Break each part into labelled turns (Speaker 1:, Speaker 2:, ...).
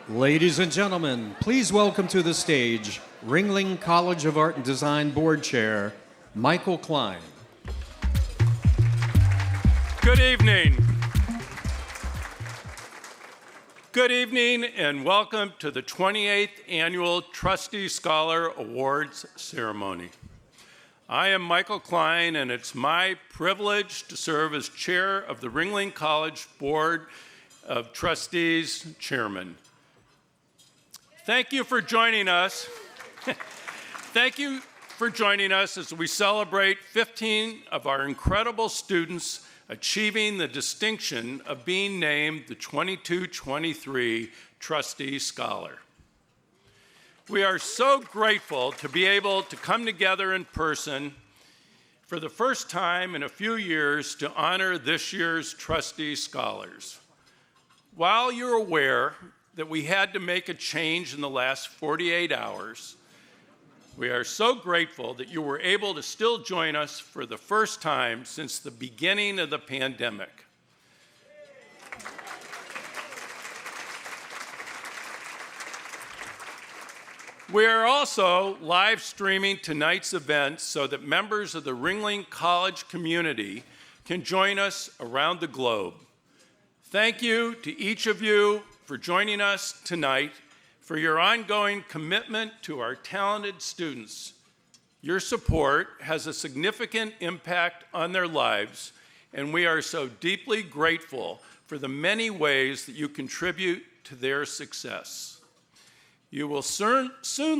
Speaker 1: Ladies and gentlemen, please welcome to the stage Ringling College of Art and Design Board Chair, Michael Klein.
Speaker 2: Good evening. Good evening and welcome to the 28th Annual Trustee Scholar Awards ceremony. I am Michael Klein and it's my privilege to serve as chair of the Ringling College Board of Trustees Chairman. Thank you for joining us. Thank you for joining us as we celebrate 15 of our incredible students achieving the distinction of being named the 22-23 Trustee Scholar. We are so grateful to be able to come together in person for the first time in a few years to honor this year's Trustee Scholars. While you're aware that we had to make a change in the last 48 hours, we are so grateful that you were able to still join us for the first time since the beginning of the pandemic. We are also live streaming tonight's event so that members of the Ringling College community can join us around the globe. Thank you to each of you for joining us tonight, for your ongoing commitment to our talented students. Your support has a significant impact on their lives, and we are so deeply grateful for the many ways that you contribute to their success. You will soon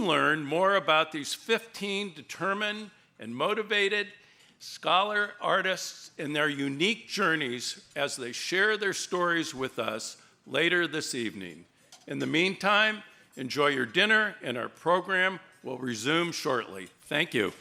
Speaker 2: learn more about these 15 determined and motivated scholar artists and their unique journeys as they share their stories with us later this evening. In the meantime, enjoy your dinner, and our program will resume shortly. Thank you.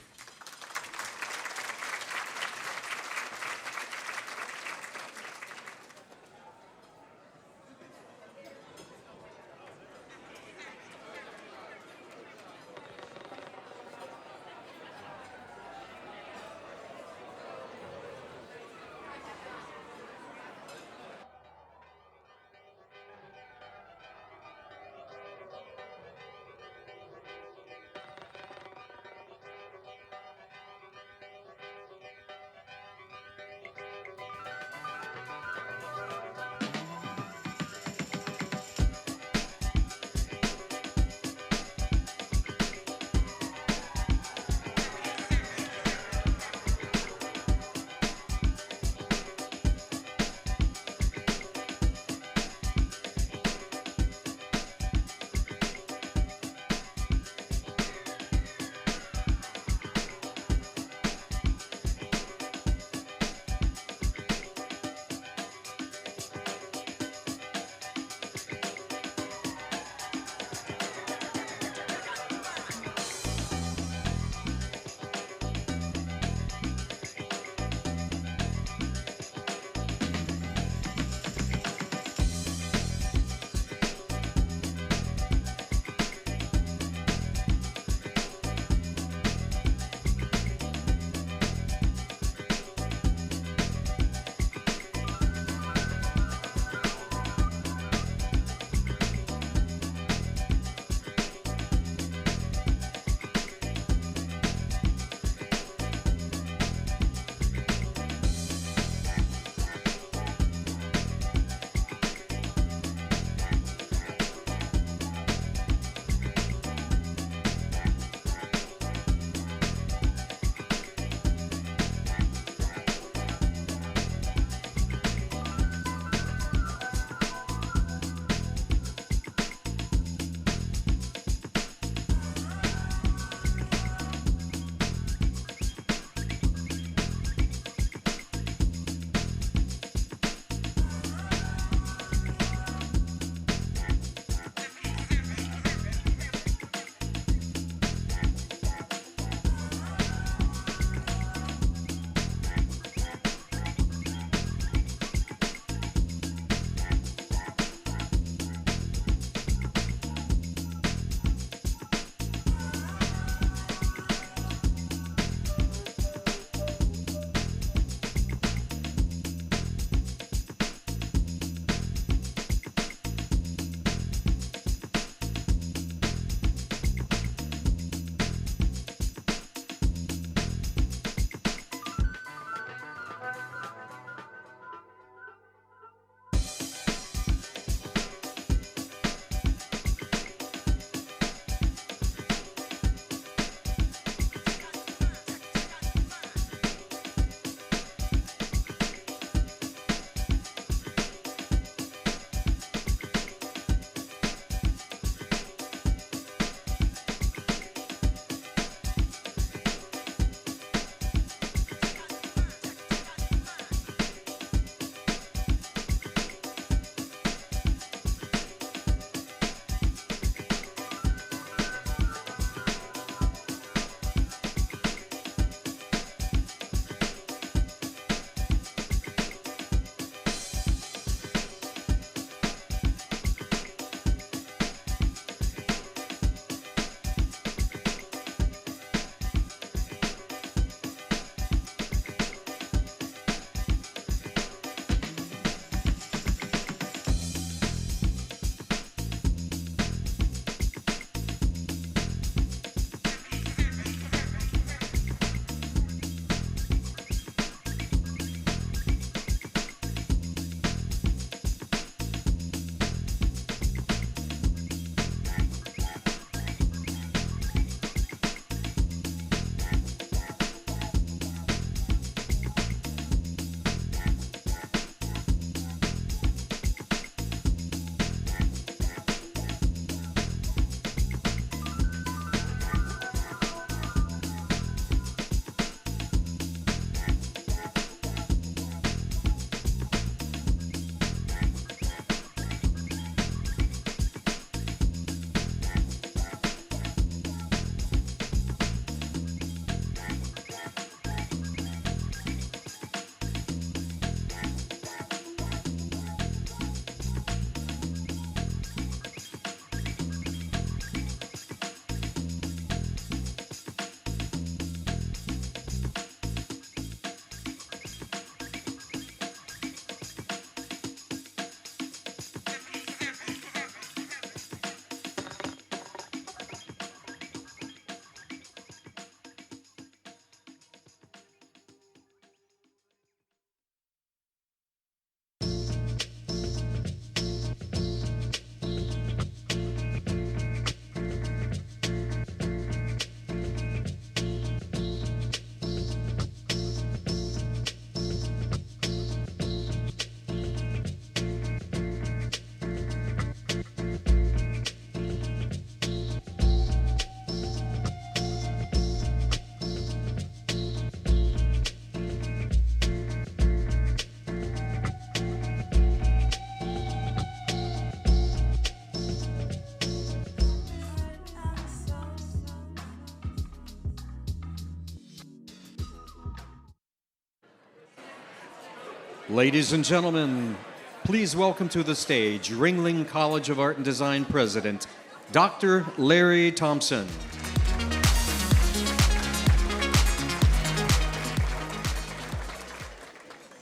Speaker 1: Ladies and gentlemen, please welcome to the stage Ringling College of Art and Design President, Dr. Larry Thompson.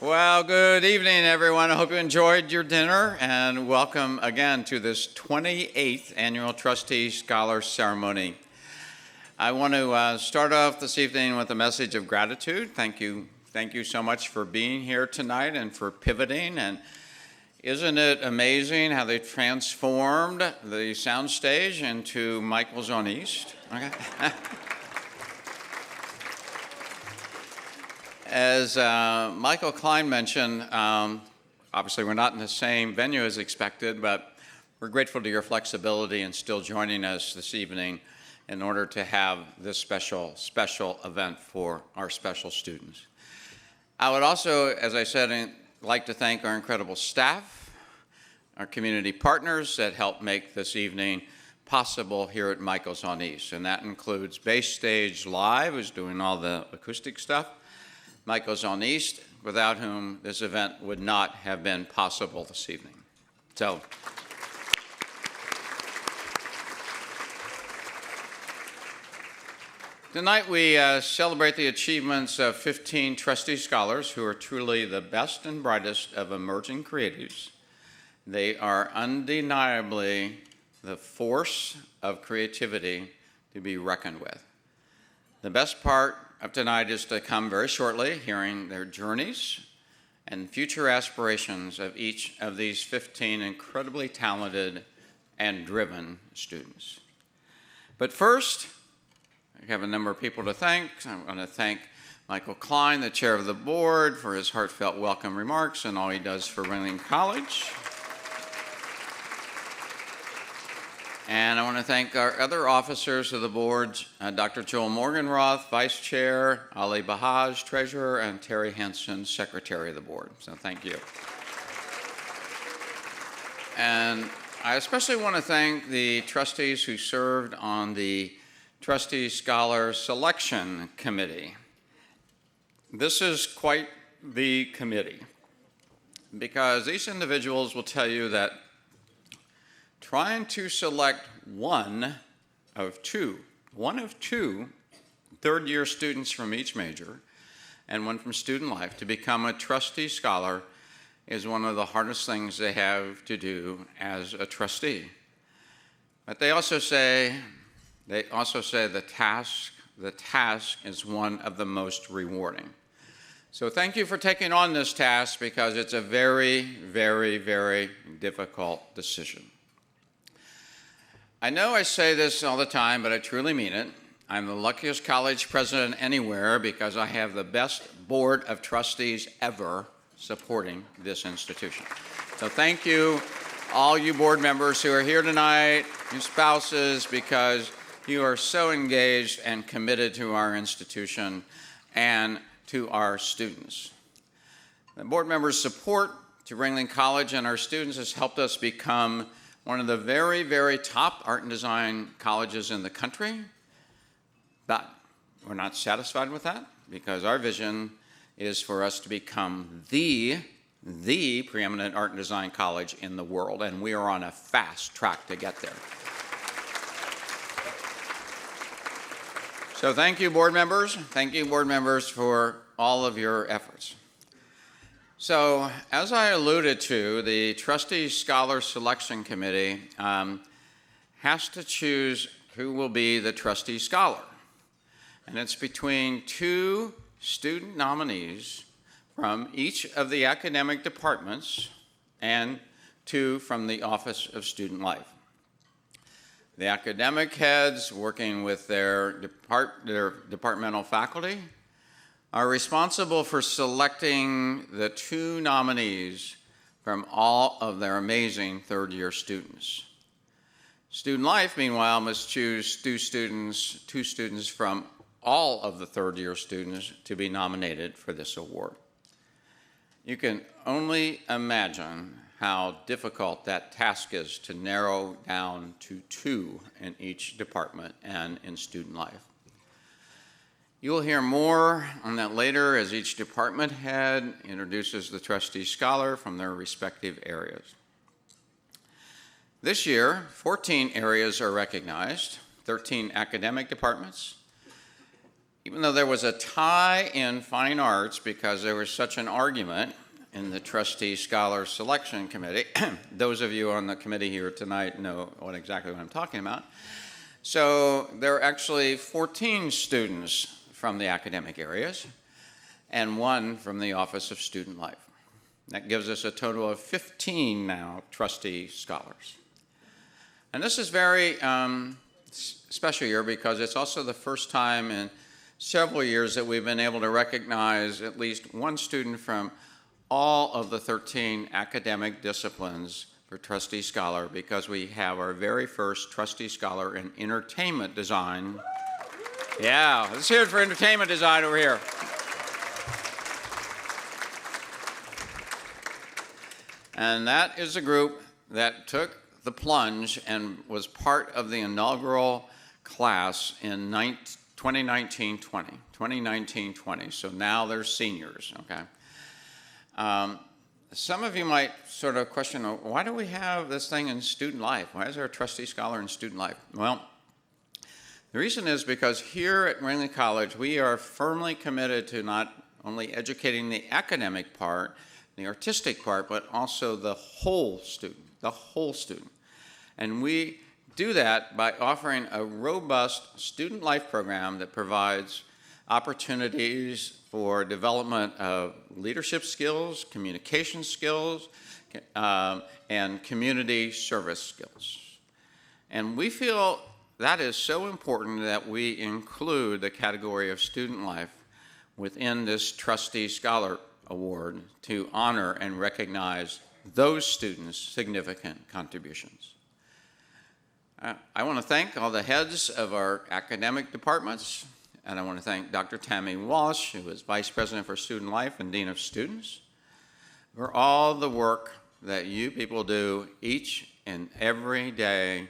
Speaker 3: Well, good evening, everyone. I hope you enjoyed your dinner, and welcome again to this 28th Annual Trustee Scholar Ceremony. I want to start off this evening with a message of gratitude. Thank you so much for being here tonight and for pivoting. And isn't it amazing how they transformed the soundstage into Michael's on East? Okay. As Michael Klein mentioned, obviously we're not in the same venue as expected, but we're grateful to your flexibility in still joining us this evening in order to have this special event for our special students. I would also, as I said, like to thank our incredible staff, our community partners that helped make this evening possible here at Michael's on East, and that includes Base Stage Live, who's doing all the acoustic stuff, Michael's on East, without whom this event would not have been possible this evening. So, tonight we celebrate the achievements of 15 trustee scholars who are truly the best and brightest of emerging creatives. They are undeniably the force of creativity to be reckoned with. The best part of tonight is to come very shortly, hearing their journeys and future aspirations of each of these 15 incredibly talented and driven students. But first, I have a number of people to thank. I want to thank Michael Klein, the chair of the board, for his heartfelt welcome remarks and all he does for Ringling College. And I want to thank our other officers of the board, Dr. Joel Morgenroth, Vice Chair, Ali Bahaj, Treasurer, and Terry Henson, Secretary of the board. So thank you. And I especially want to thank the trustees who served on the Trustee Scholar Selection Committee. This is quite the committee, because these individuals will tell you that trying to select one of two third-year students from each major and one from student life to become a trustee scholar is one of the hardest things they have to do as a trustee. But they also say the task is one of the most rewarding. So thank you for taking on this task, because it's a very, very, very difficult decision. I know I say this all the time, but I truly mean it. I'm the luckiest college president anywhere because I have the best board of trustees ever supporting this institution. So thank you, all you board members who are here tonight, your spouses, because you are so engaged and committed to our institution and to our students. The board members' support to Ringling College and our students has helped us become one of the very, very top art and design colleges in the country. But we're not satisfied with that, because our vision is for us to become the preeminent art and design college in the world, and we are on a fast track to get there. So thank you, board members. Thank you, board members, for all of your efforts. So, as I alluded to, the Trustee Scholar Selection Committee has to choose who will be the trustee scholar. And it's between two student nominees from each of the academic departments and two from the Office of Student Life. The academic heads, working with their departmental faculty, are responsible for selecting the two nominees from all of their amazing third-year students. Student Life, meanwhile, must choose two students from all of the third-year students to be nominated for this award. You can only imagine how difficult that task is to narrow down to two in each department and in Student Life. You will hear more on that later as each department head introduces the trustee scholar from their respective areas. This year, 14 areas are recognized, 13 academic departments. Even though there was a tie in fine arts because there was such an argument in the Trustee Scholar Selection Committee, those of you on the committee here tonight know exactly what I'm talking about. So there are actually 14 students from the academic areas and 1 from the Office of Student Life. That gives us a total of 15 now trustee scholars. And this is very special year because it's also the first time in several years that we've been able to recognize at least 1 student from all of the 13 academic disciplines for Trustee Scholar, because we have our very first Trustee Scholar in entertainment design. Yeah, let's hear it for entertainment design over here. And that is a group that took the plunge and was part of the inaugural class in 2019-20. So now they're seniors, okay? Some of you might sort of question, why do we have this thing in student life? Why is there a trustee scholar in student life? Well, the reason is because here at Ringling College, we are firmly committed to not only educating the academic part, the artistic part, but also the whole student. And we do that by offering a robust student life program that provides opportunities for development of leadership skills, communication skills, and community service skills. And we feel that is so important that we include the category of student life within this Trustee Scholar Award to honor and recognize those students' significant contributions. I want to thank all the heads of our academic departments, and I want to thank Dr. Tammy Walsh, who is Vice President for Student Life and Dean of Students, for all the work that you people do each and every day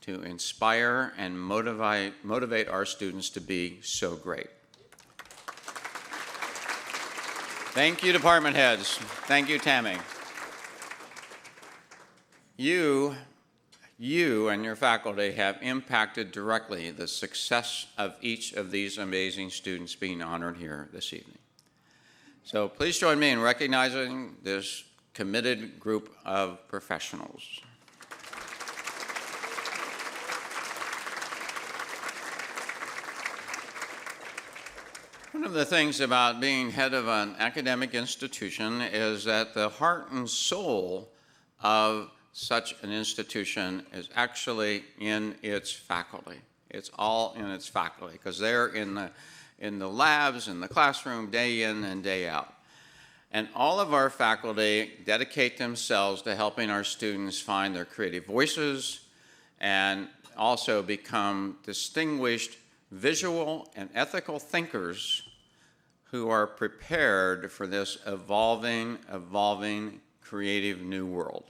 Speaker 3: to inspire and motivate our students to be so great. Thank you, department heads. Thank you, Tammy. You and your faculty have impacted directly the success of each of these amazing students being honored here this evening. So please join me in recognizing this committed group of professionals. One of the things about being head of an academic institution is that the heart and soul of such an institution is actually in its faculty. It's all in its faculty because they're in the labs, in the classroom, day in and day out. And all of our faculty dedicate themselves to helping our students find their creative voices and also become distinguished visual and ethical thinkers who are prepared for this evolving, creative new world.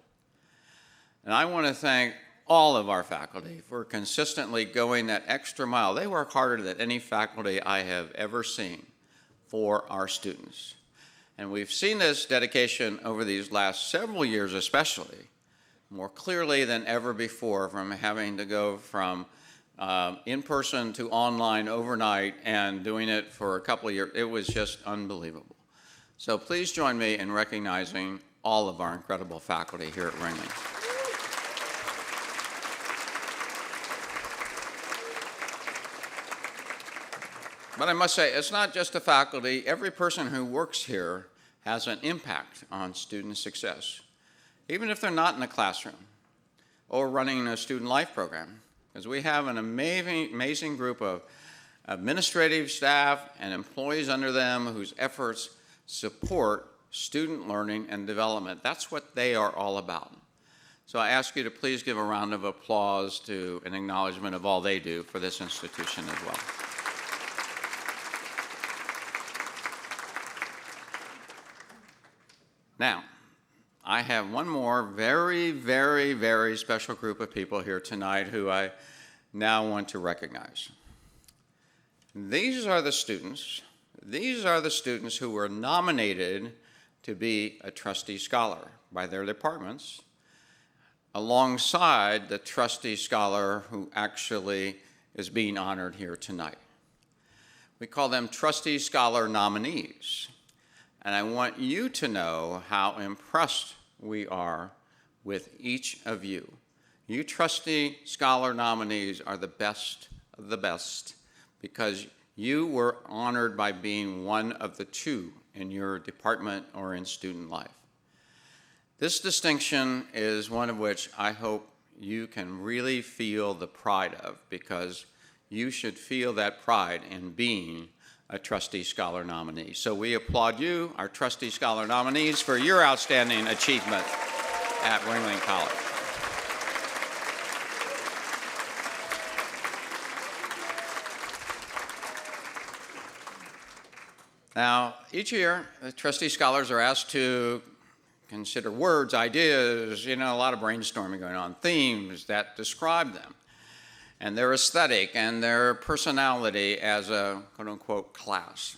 Speaker 3: And I want to thank all of our faculty for consistently going that extra mile. They work harder than any faculty I have ever seen for our students. And we've seen this dedication over these last several years especially, more clearly than ever before, from having to go from in-person to online overnight and doing it for a couple of years. It was just unbelievable. So please join me in recognizing all of our incredible faculty here at Ringling. But I must say, it's not just the faculty. Every person who works here has an impact on student success, even if they're not in the classroom or running a student life program, because we have an amazing group of administrative staff and employees under them whose efforts support student learning and development. That's what they are all about. So I ask you to please give a round of applause to an acknowledgement of all they do for this institution as well. Now, I have one more very special group of people here tonight who I now want to recognize. These are the students who were nominated to be a trustee scholar by their departments, alongside the trustee scholar who actually is being honored here tonight. We call them trustee scholar nominees. And I want you to know how impressed we are with each of you. You trustee scholar nominees are the best of the best because you were honored by being one of the two in your department or in student life. This distinction is one of which I hope you can really feel the pride of, because you should feel that pride in being a trustee scholar nominee. So we applaud you, our trustee scholar nominees, for your outstanding achievement at Ringling College. Now, each year, the trustee scholars are asked to consider words, ideas, a lot of brainstorming going on, themes that describe them, and their aesthetic and their personality as a quote-unquote class.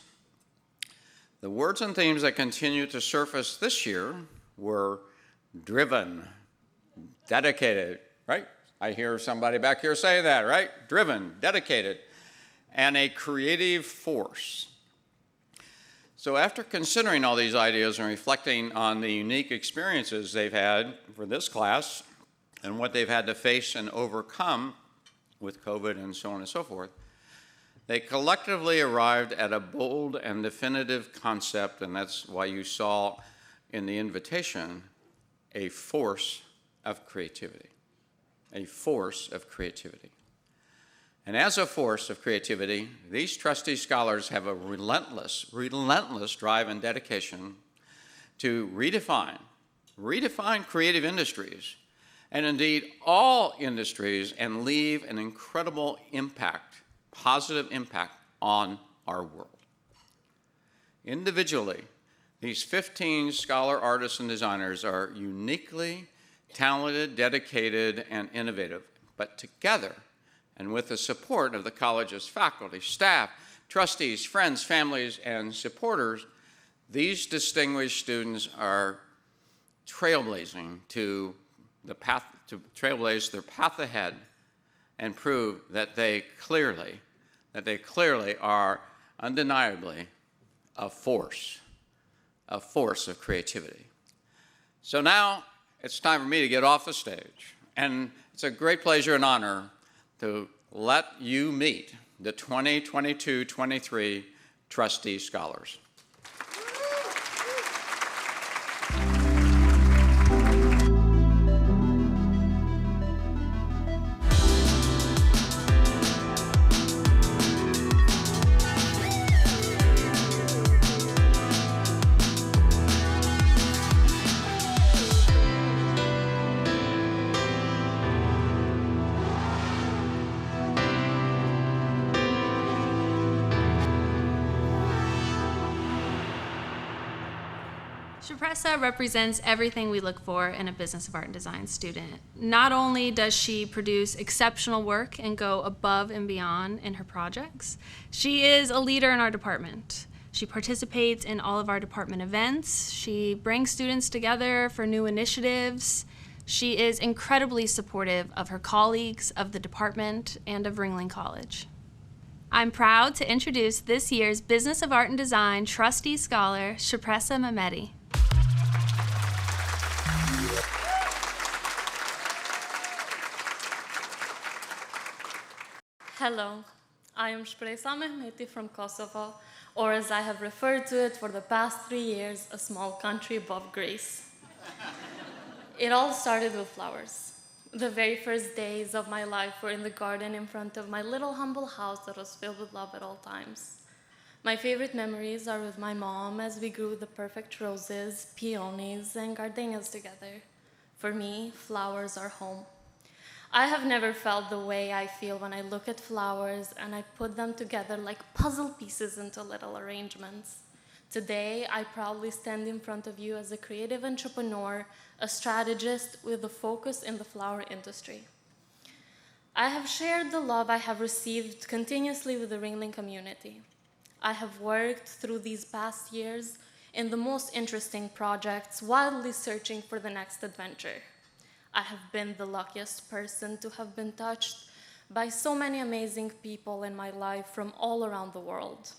Speaker 3: The words and themes that continue to surface this year were driven, dedicated, right? I hear somebody back here say that, right? Driven, dedicated, and a creative force. So after considering all these ideas and reflecting on the unique experiences they've had for this class and what they've had to face and overcome with COVID and so on and so forth, they collectively arrived at a bold and definitive concept, and that's why you saw in the invitation a force of creativity. A force of creativity. And as a force of creativity, these trustee scholars have a relentless drive and dedication to redefine creative industries, and indeed all industries, and leave an incredible impact, positive impact on our world. Individually, these 15 scholar artists and designers are uniquely talented, dedicated, and innovative, but together, and with the support of the college's faculty, staff, trustees, friends, families, and supporters, these distinguished students are trailblazing trailblaze their path ahead and prove that they clearly are undeniably a force of creativity. So now it's time for me to get off the stage, and it's a great pleasure and honor to let you meet the 2022-23 trustee scholars.
Speaker 4: Shupressa represents everything we look for in a Business of Art and Design student. Not only does she produce exceptional work and go above and beyond in her projects, she is a leader in our department. She participates in all of our department events. She brings students together for new initiatives. She is incredibly supportive of her colleagues, of the department, and of Ringling College. I'm proud to introduce this year's Business of Art and Design Trustee Scholar, Shupressa Mehmeti.
Speaker 5: Hello, I am Shupressa Mehmeti from Kosovo, or as I have referred to it for the past 3 years, a small country above Greece. It all started with flowers. The very first days of my life were in the garden in front of my little humble house that was filled with love at all times. My favorite memories are with my mom as we grew the perfect roses, peonies, and gardenias together. For me, flowers are home. I have never felt the way I feel when I look at flowers and I put them together like puzzle pieces into little arrangements. Today, I proudly stand in front of you as a creative entrepreneur, a strategist with a focus in the flower industry. I have shared the love I have received continuously with the Ringling community. I have worked through these past years in the most interesting projects, wildly searching for the next adventure. I have been the luckiest person to have been touched by so many amazing people in my life from all around the world.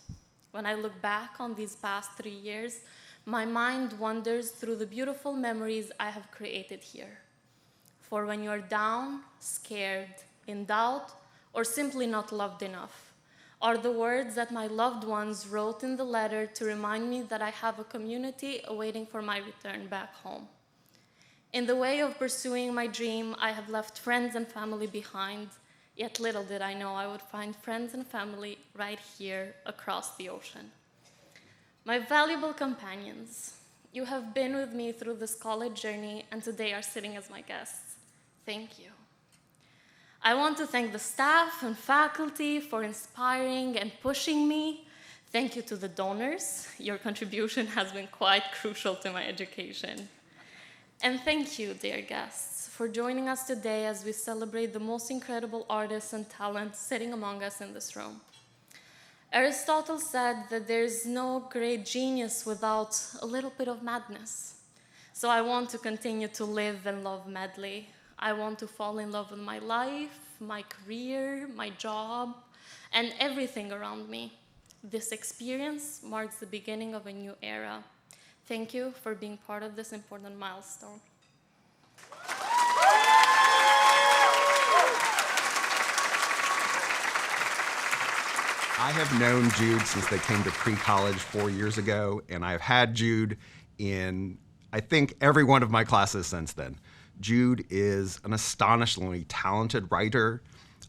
Speaker 5: When I look back on these past 3 years, my mind wanders through the beautiful memories I have created here. For when you're down, scared, in doubt, or simply not loved enough, are the words that my loved ones wrote in the letter to remind me that I have a community awaiting for my return back home. In the way of pursuing my dream, I have left friends and family behind, yet little did I know I would find friends and family right here across the ocean. My valuable companions, you have been with me through this college journey and today are sitting as my guests. Thank you. I want to thank the staff and faculty for inspiring and pushing me. Thank you to the donors. Your contribution has been quite crucial to my education. And thank you, dear guests, for joining us today as we celebrate the most incredible artists and talents sitting among us in this room. Aristotle said that there's no great genius without a little bit of madness. So I want to continue to live and love madly. I want to fall in love with my life, my career, my job, and everything around me. This experience marks the beginning of a new era. Thank you for being part of this important milestone.
Speaker 6: I have known Jude since they came to pre-college 4 years ago, and I've had Jude in, I think, every one of my classes since then. Jude is an astonishingly talented writer,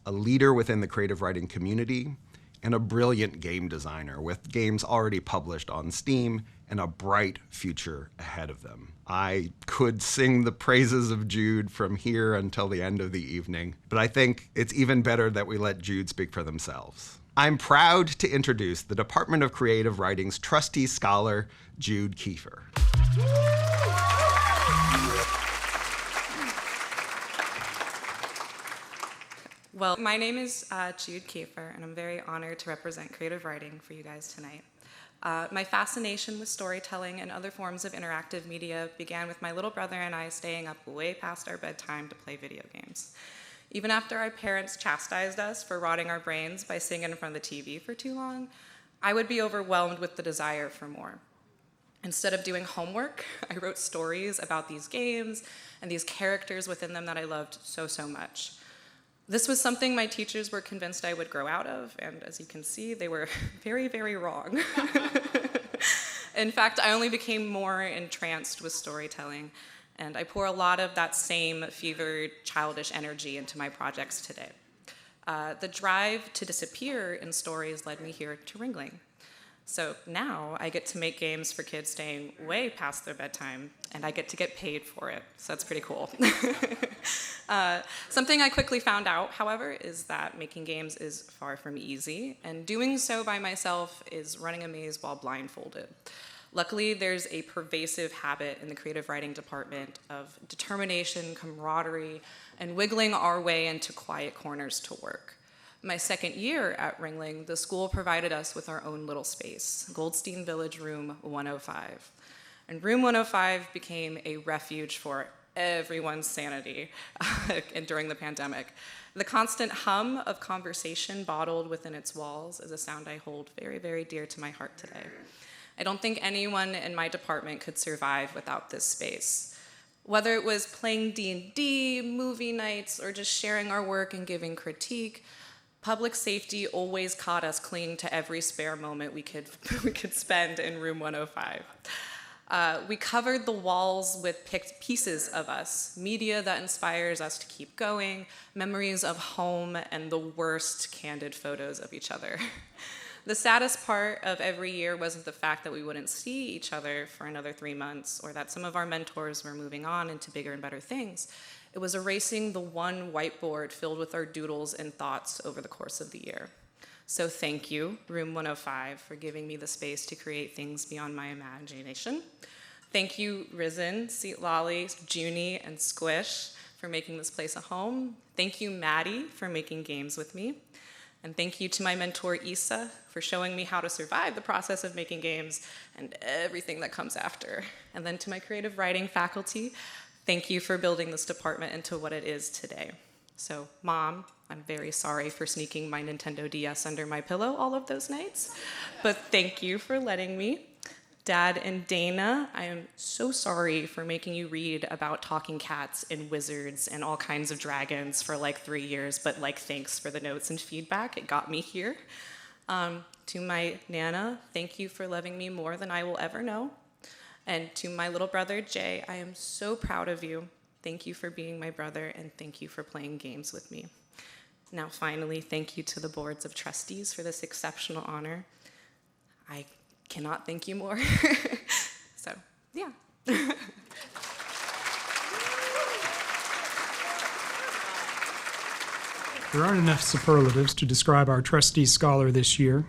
Speaker 6: a leader within the creative writing community, and a brilliant game designer with games already published on Steam and a bright future ahead of them. I could sing the praises of Jude from here until the end of the evening, but I think it's even better that we let Jude speak for themselves. I'm proud to introduce the Department of Creative Writing's Trustee Scholar, Jude Kiefer.
Speaker 7: Well, my name is Jude Kiefer, and I'm very honored to represent creative writing for you guys tonight. My fascination with storytelling and other forms of interactive media began with my little brother and I staying up way past our bedtime to play video games. Even after our parents chastised us for rotting our brains by sitting in front of the TV for too long, I would be overwhelmed with the desire for more. Instead of doing homework, I wrote stories about these games and these characters within them that I loved so much. This was something my teachers were convinced I would grow out of, and as you can see, they were very wrong. In fact, I only became more entranced with storytelling, and I pour a lot of that same fevered, childish energy into my projects today. The drive to disappear in stories led me here to Ringling. So now I get to make games for kids staying way past their bedtime, and I get to get paid for it, so that's pretty cool. Something I quickly found out, however, is that making games is far from easy, and doing so by myself is running a maze while blindfolded. Luckily, there's a pervasive habit in the creative writing department of determination, camaraderie, and wiggling our way into quiet corners to work. My second year at Ringling, the school provided us with our own little space, Goldstein Village Room 105. And Room 105 became a refuge for everyone's sanity during the pandemic. The constant hum of conversation bottled within its walls is a sound I hold very dear to my heart today. I don't think anyone in my department could survive without this space. Whether it was playing D&D, movie nights, or just sharing our work and giving critique, public safety always caught us clinging to every spare moment we could spend in Room 105. We covered the walls with picked pieces of us, media that inspires us to keep going, memories of home, and the worst candid photos of each other. The saddest part of every year wasn't the fact that we wouldn't see each other for another 3 months, or that some of our mentors were moving on into bigger and better things. It was erasing the one whiteboard filled with our doodles and thoughts over the course of the year. So thank you, Room 105, for giving me the space to create things beyond my imagination. Thank you, Risen, Seat Lolly, Junie, and Squish, for making this place a home. Thank you, Maddie, for making games with me. And thank you to my mentor, Issa, for showing me how to survive the process of making games and everything that comes after. And then to my creative writing faculty, thank you for building this department into what it is today. So, Mom, I'm very sorry for sneaking my Nintendo DS under my pillow all of those nights, but thank you for letting me. Dad and Dana, I am so sorry for making you read about talking cats and wizards and all kinds of dragons for like 3 years, but like thanks for the notes and feedback. It got me here. To my Nana, thank you for loving me more than I will ever know. And to my little brother, Jay, I am so proud of you. Thank you for being my brother, and thank you for playing games with me. Now, finally, thank you to the boards of trustees for this exceptional honor. I cannot thank you more. So, yeah.
Speaker 8: There aren't enough superlatives to describe our trustee scholar this year.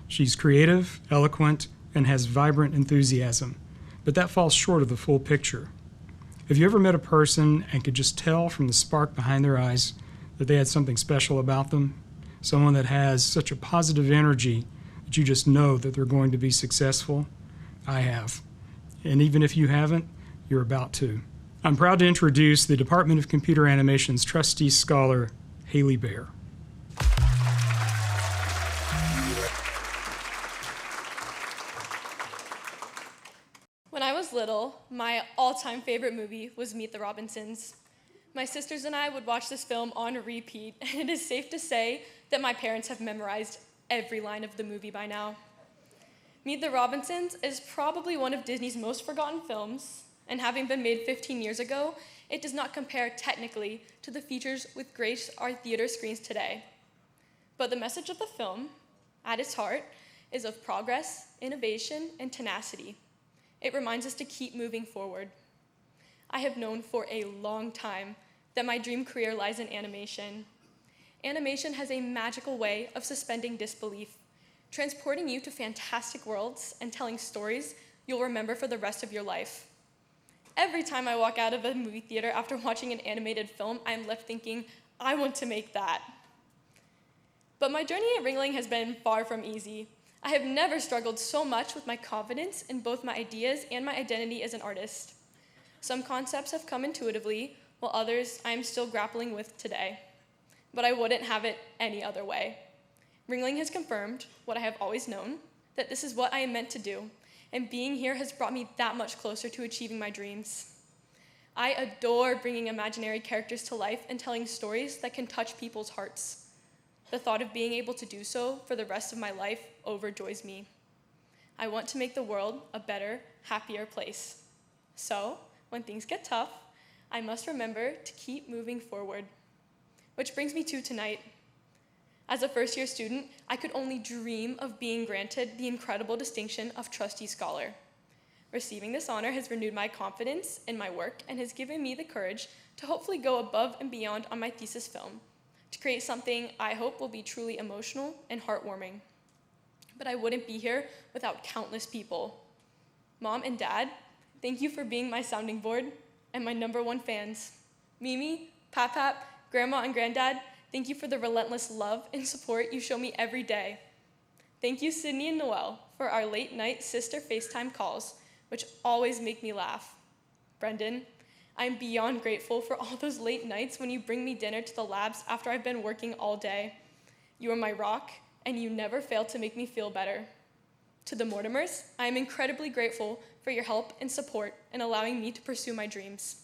Speaker 8: She's creative, eloquent, and has vibrant enthusiasm, but that falls short of the full picture. Have you ever met a person and could just tell from the spark behind their eyes that they had something special about them? Someone that has such a positive energy that you just know that they're going to be successful? I have. And even if you haven't, you're about to. I'm proud to introduce the Department of Computer Animation's trustee scholar, Haley Bear.
Speaker 9: When I was little, my all-time favorite movie was Meet the Robinsons. My sisters and I would watch this film on repeat, and it is safe to say that my parents have memorized every line of the movie by now. Meet the Robinsons is probably one of Disney's most forgotten films, and having been made 15 years ago, it does not compare technically to the features which grace our theater screens today. But the message of the film, at its heart, is of progress, innovation, and tenacity. It reminds us to keep moving forward. I have known for a long time that my dream career lies in animation. Animation has a magical way of suspending disbelief, transporting you to fantastic worlds and telling stories you'll remember for the rest of your life. Every time I walk out of a movie theater after watching an animated film, I'm left thinking, I want to make that. But my journey at Ringling has been far from easy. I have never struggled so much with my confidence in both my ideas and my identity as an artist. Some concepts have come intuitively, while others I am still grappling with today. But I wouldn't have it any other way. Ringling has confirmed what I have always known, that this is what I am meant to do, and being here has brought me that much closer to achieving my dreams. I adore bringing imaginary characters to life and telling stories that can touch people's hearts. The thought of being able to do so for the rest of my life overjoys me. I want to make the world a better, happier place. So, when things get tough, I must remember to keep moving forward. Which brings me to tonight. As a first-year student, I could only dream of being granted the incredible distinction of Trustee Scholar. Receiving this honor has renewed my confidence in my work and has given me the courage to hopefully go above and beyond on my thesis film, to create something I hope will be truly emotional and heartwarming. But I wouldn't be here without countless people. Mom and Dad, thank you for being my sounding board and my #1 fans. Mimi, Pap, Grandma, and Granddad, thank you for the relentless love and support you show me every day. Thank you, Sydney and Noelle, for our late-night sister FaceTime calls, which always make me laugh. Brendan, I'm beyond grateful for all those late nights when you bring me dinner to the labs after I've been working all day. You are my rock, and you never fail to make me feel better. To the Mortimers, I am incredibly grateful for your help and support in allowing me to pursue my dreams.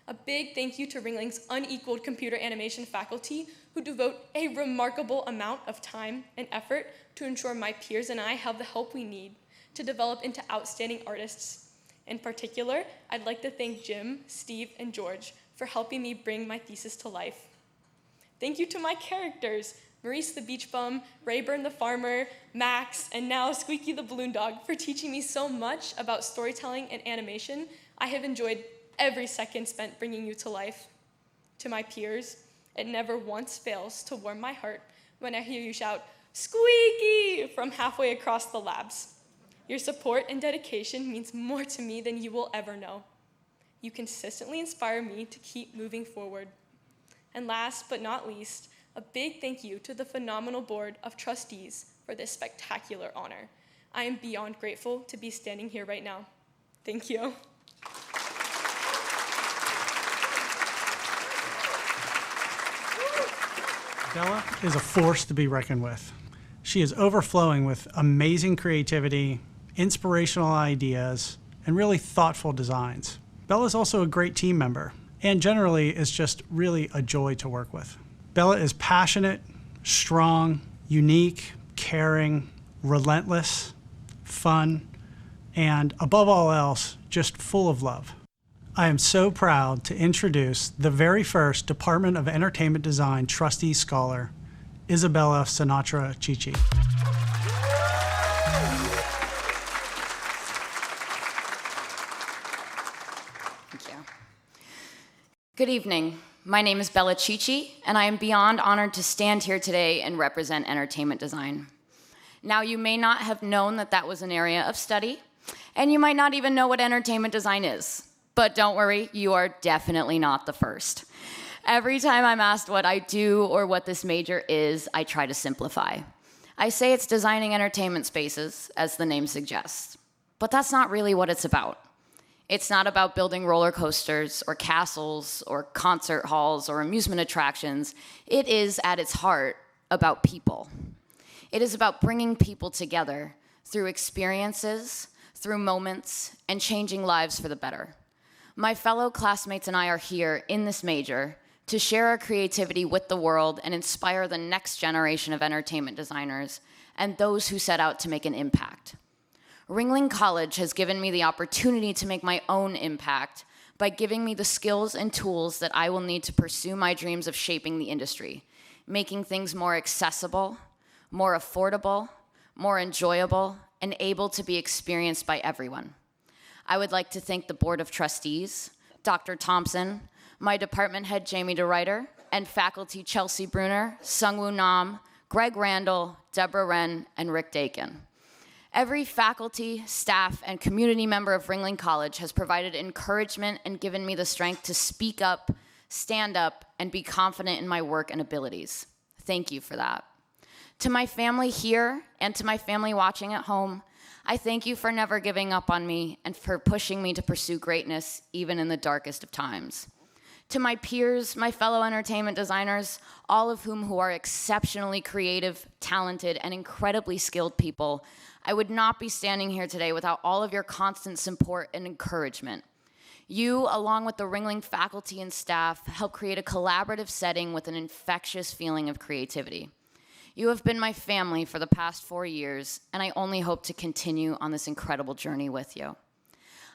Speaker 9: A big thank you to Ringling's unequaled computer animation faculty who devote a remarkable amount of time and effort to ensure my peers and I have the help we need to develop into outstanding artists. In particular, I'd like to thank Jim, Steve, and George for helping me bring my thesis to life. Thank you to my characters, Maurice the Beach Bum, Rayburn the Farmer, Max, and now Squeaky the Balloon Dog for teaching me so much about storytelling and animation. I have enjoyed every second spent bringing you to life. To my peers, it never once fails to warm my heart when I hear you shout, "Squeaky!" from halfway across the labs. Your support and dedication means more to me than you will ever know. You consistently inspire me to keep moving forward. And last but not least, a big thank you to the phenomenal Board of Trustees for this spectacular honor. I am beyond grateful to be standing here right now. Thank you.
Speaker 10: Bella is a force to be reckoned with. She is overflowing with amazing creativity, inspirational ideas, and really thoughtful designs. Bella is also a great team member, and generally is just really a joy to work with. Bella is passionate, strong, unique, caring, relentless, fun, and above all else, just full of love. I am so proud to introduce the very first Department of Entertainment Design Trustee Scholar, Isabella Sinatra Chichi.
Speaker 11: Thank you. Good evening. My name is Bella Chichi, and I am beyond honored to stand here today and represent entertainment design. Now, you may not have known that that was an area of study, and you might not even know what entertainment design is. But don't worry, you are definitely not the first. Every time I'm asked what I do or what this major is, I try to simplify. I say it's designing entertainment spaces, as the name suggests. But that's not really what it's about. It's not about building roller coasters or castles or concert halls or amusement attractions. It is, at its heart, about people. It is about bringing people together through experiences, through moments, and changing lives for the better. My fellow classmates and I are here in this major to share our creativity with the world and inspire the next generation of entertainment designers and those who set out to make an impact. Ringling College has given me the opportunity to make my own impact by giving me the skills and tools that I will need to pursue my dreams of shaping the industry, making things more accessible, more affordable, more enjoyable, and able to be experienced by everyone. I would like to thank the Board of Trustees, Dr. Thompson, my department head, Jamie DeRuyter, and faculty Chelsea Bruner, Sungwoo Nam, Greg Randall, Deborah Wren, and Rick Dakin. Every faculty, staff, and community member of Ringling College has provided encouragement and given me the strength to speak up, stand up, and be confident in my work and abilities. Thank you for that. To my family here and to my family watching at home, I thank you for never giving up on me and for pushing me to pursue greatness even in the darkest of times. To my peers, my fellow entertainment designers, all of whom who are exceptionally creative, talented, and incredibly skilled people, I would not be standing here today without all of your constant support and encouragement. You, along with the Ringling faculty and staff, help create a collaborative setting with an infectious feeling of creativity. You have been my family for the past 4 years, and I only hope to continue on this incredible journey with you.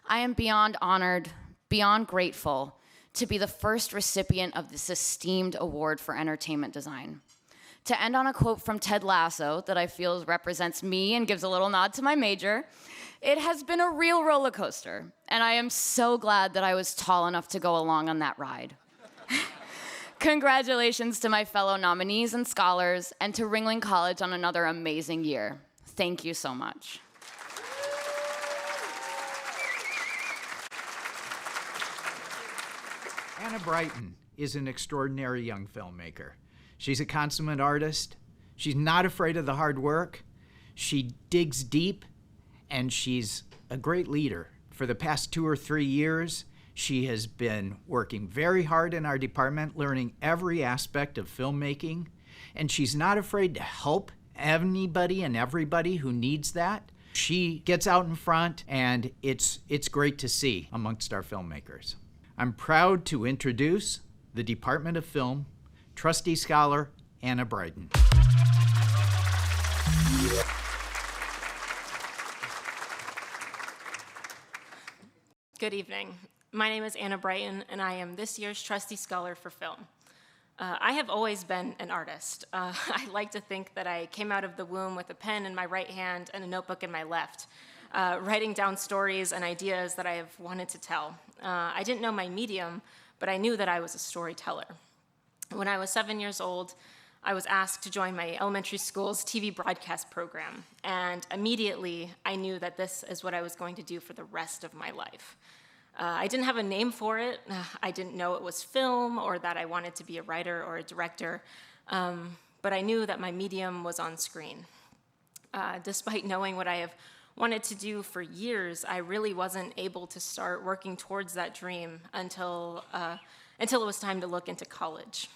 Speaker 11: I am beyond honored, beyond grateful to be the first recipient of this esteemed award for entertainment design. To end on a quote from Ted Lasso that I feel represents me and gives a little nod to my major, it has been a real roller coaster, and I am so glad that I was tall enough to go along on that ride. Congratulations to my fellow nominees and scholars, and to Ringling College on another amazing year. Thank you so much.
Speaker 12: Anna Brighton is an extraordinary young filmmaker. She's a consummate artist. She's not afraid of the hard work. She digs deep, and she's a great leader. For the past 2 or 3 years, she has been working very hard in our department, learning every aspect of filmmaking, and she's not afraid to help anybody and everybody who needs that. She gets out in front, and it's great to see amongst our filmmakers. I'm proud to introduce the Department of Film, Trustee Scholar Anna Brighton.
Speaker 13: Good evening. My name is Anna Brighton, and I am this year's Trustee Scholar for Film. I have always been an artist. I like to think that I came out of the womb with a pen in my right hand and a notebook in my left, writing down stories and ideas that I have wanted to tell. I didn't know my medium, but I knew that I was a storyteller. When I was 7 years old, I was asked to join my elementary school's TV broadcast program, and immediately I knew that this is what I was going to do for the rest of my life. I didn't have a name for it. I didn't know it was film or that I wanted to be a writer or a director, but I knew that my medium was on screen. Despite knowing what I have wanted to do for years, I really wasn't able to start working towards that dream until it was time to look into college.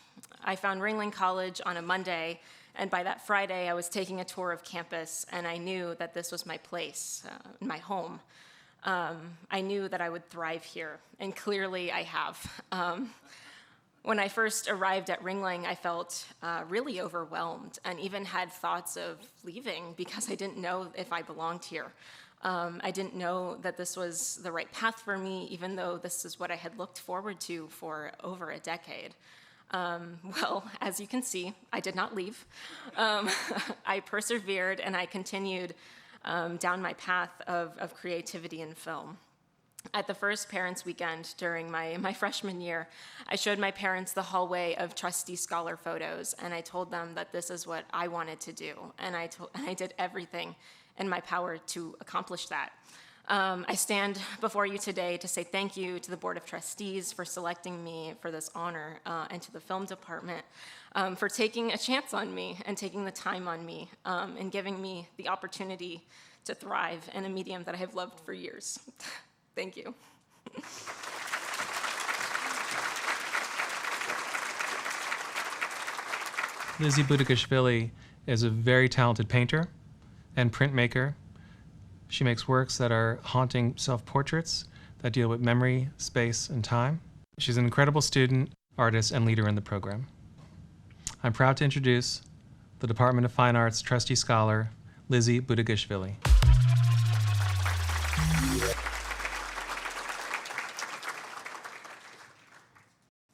Speaker 13: I found Ringling College on a Monday, and by that Friday, I was taking a tour of campus, and I knew that this was my place, my home. I knew that I would thrive here, and clearly I have. When I first arrived at Ringling, I felt really overwhelmed and even had thoughts of leaving because I didn't know if I belonged here. I didn't know that this was the right path for me, even though this is what I had looked forward to for over a decade. Well, as you can see, I did not leave. I persevered and I continued down my path of creativity in film. At the first Parents' Weekend during my freshman year, I showed my parents the hallway of Trustee Scholar photos, and I told them that this is what I wanted to do, and I did everything in my power to accomplish that. I stand before you today to say thank you to the Board of Trustees for selecting me for this honor, and to the film department for taking a chance on me and taking the time on me and giving me the opportunity to thrive in a medium that I have loved for years. Thank you.
Speaker 14: Lizzie Budagishvili is a very talented painter and printmaker. She makes works that are haunting self-portraits that deal with memory, space, and time. She's an incredible student, artist, and leader in the program. I'm proud to introduce the Department of Fine Arts Trustee Scholar, Lizzie Budagishvili.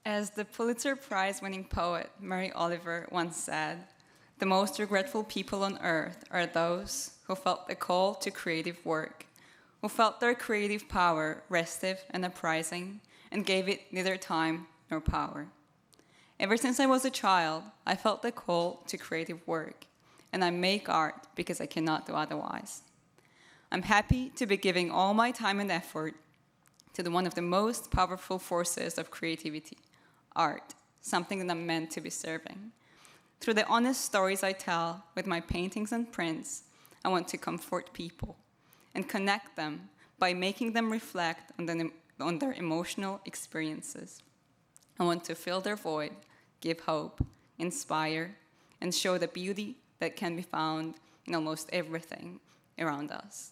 Speaker 15: As the Pulitzer Prize-winning poet Mary Oliver once said, the most regretful people on earth are those who felt the call to creative work, who felt their creative power restive and uprising, and gave it neither time nor power. Ever since I was a child, I felt the call to creative work, and I make art because I cannot do otherwise. I'm happy to be giving all my time and effort to one of the most powerful forces of creativity, art, something that I'm meant to be serving. Through the honest stories I tell with my paintings and prints, I want to comfort people and connect them by making them reflect on their emotional experiences. I want to fill their void, give hope, inspire, and show the beauty that can be found in almost everything around us.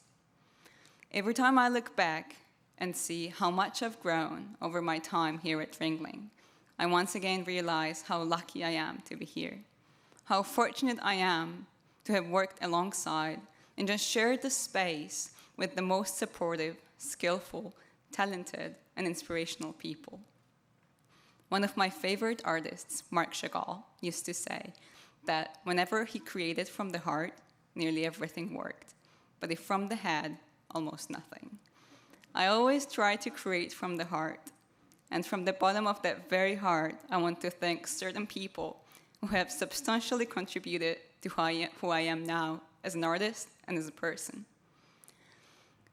Speaker 15: Every time I look back and see how much I've grown over my time here at Ringling, I once again realize how lucky I am to be here, how fortunate I am to have worked alongside and just shared the space with the most supportive, skillful, talented, and inspirational people. One of my favorite artists, Marc Chagall, used to say that whenever he created from the heart, nearly everything worked, but if from the head, almost nothing. I always try to create from the heart, and from the bottom of that very heart, I want to thank certain people who have substantially contributed to who I am now as an artist and as a person.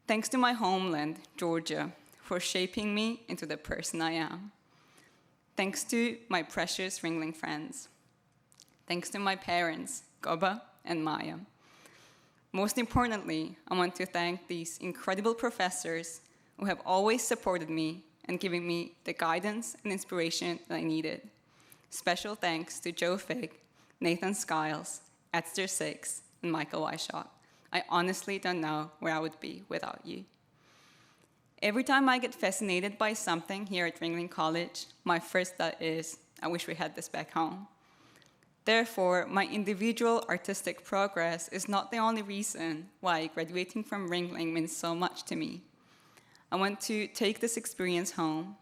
Speaker 15: Thanks to my homeland, Georgia, for shaping me into the person I am. Thanks to my precious Ringling friends. Thanks to my parents, Goba and Maya. Most importantly, I want to thank these incredible professors who have always supported me and given me the guidance and inspiration that I needed. Special thanks to Joe Figg, Nathan Skiles, Esther Six, and Michael Weishaupt. I honestly don't know where I would be without you. Every time I get fascinated by something here at Ringling College, my first thought is, I wish we had this back home. Therefore, my individual artistic progress is not the only reason why graduating from Ringling means so much to me. I want to take this experience home.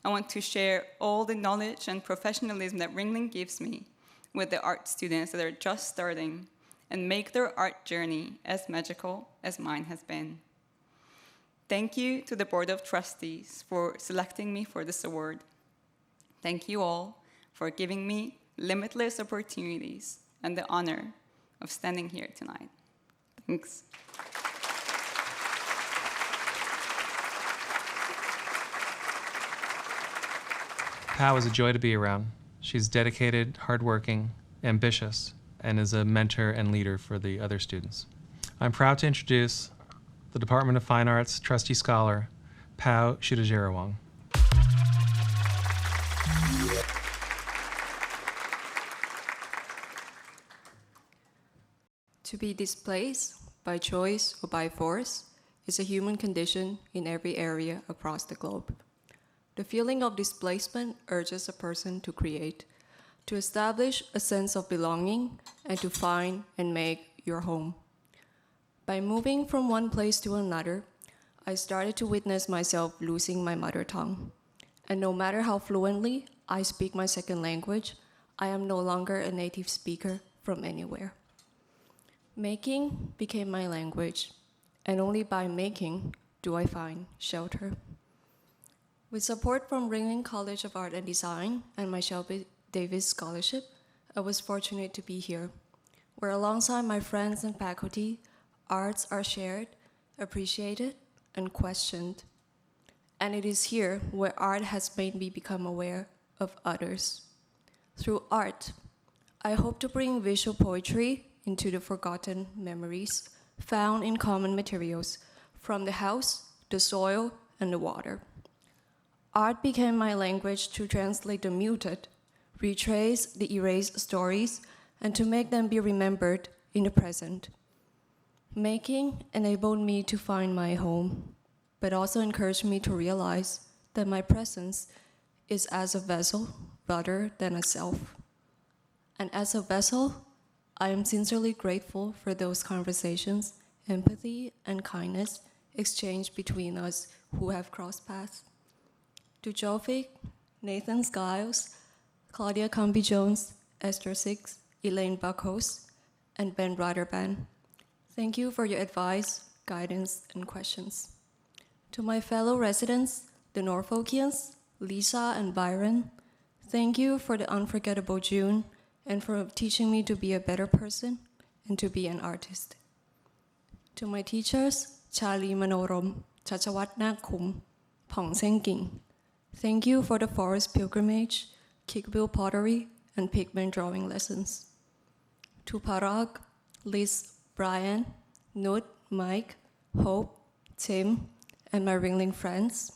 Speaker 15: I want to share all the knowledge and professionalism that Ringling gives me with the art students that are just starting and make their art journey as magical as mine has been. Thank you to the Board of Trustees for selecting me for this award. Thank you all for giving me limitless opportunities and the honor of standing here tonight. Thanks.
Speaker 14: Pau is a joy to be around. She's dedicated, hardworking, ambitious, and is a mentor and leader for the other students. I'm proud to introduce the Department of Fine Arts Trustee Scholar, Pau Shudajirowong.
Speaker 16: To be displaced by choice or by force is a human condition in every area across the globe. The feeling of displacement urges a person to create, to establish a sense of belonging, and to find and make your home. By moving from one place to another, I started to witness myself losing my mother tongue. And no matter how fluently I speak my second language, I am no longer a native speaker from anywhere. Making became my language, and only by making do I find shelter. With support from Ringling College of Art and Design and my Shelby Davis Scholarship, I was fortunate to be here, where alongside my friends and faculty, arts are shared, appreciated, and questioned. And it is here where art has made me become aware of others. Through art, I hope to bring visual poetry into the forgotten memories found in common materials from the house, the soil, and the water. Art became my language to translate the muted, retrace the erased stories, and to make them be remembered in the present. Making enabled me to find my home, but also encouraged me to realize that my presence is as a vessel rather than a self. And as a vessel, I am sincerely grateful for those conversations, empathy, and kindness exchanged between us who have crossed paths. To Jofik, Nathan Skiles, Claudia Comby-Jones, Esther Six, Elaine Buckhouse, and Ben Rotterban, thank you for your advice, guidance, and questions. To my fellow residents, the Norfolkians, Lisa and Byron, thank you for the unforgettable June and for teaching me to be a better person and to be an artist. To my teachers, Charlie Manorom, Chachawat Nakum, Pong Seng King, thank you for the forest pilgrimage, kickbill pottery, and pigment drawing lessons. To Parag, Liz, Brian, Nut, Mike, Hope, Tim, and my Ringling friends,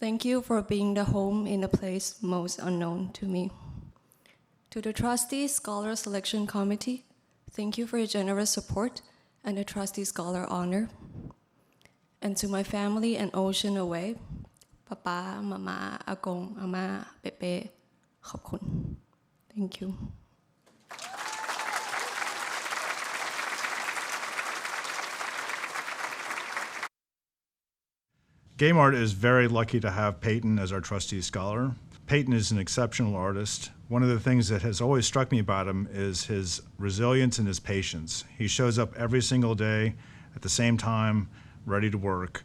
Speaker 16: thank you for being the home in a place most unknown to me. To the Trustee Scholar Selection Committee, thank you for your generous support and the Trustee Scholar honor. And to my family an ocean away, Papa, Mama, Agong, Ama, Pepe, Khop khun. Thank you.
Speaker 17: Game Art is very lucky to have Peyton as our Trustee Scholar. Peyton is an exceptional artist. One of the things that has always struck me about him is his resilience and his patience. He shows up every single day at the same time, ready to work.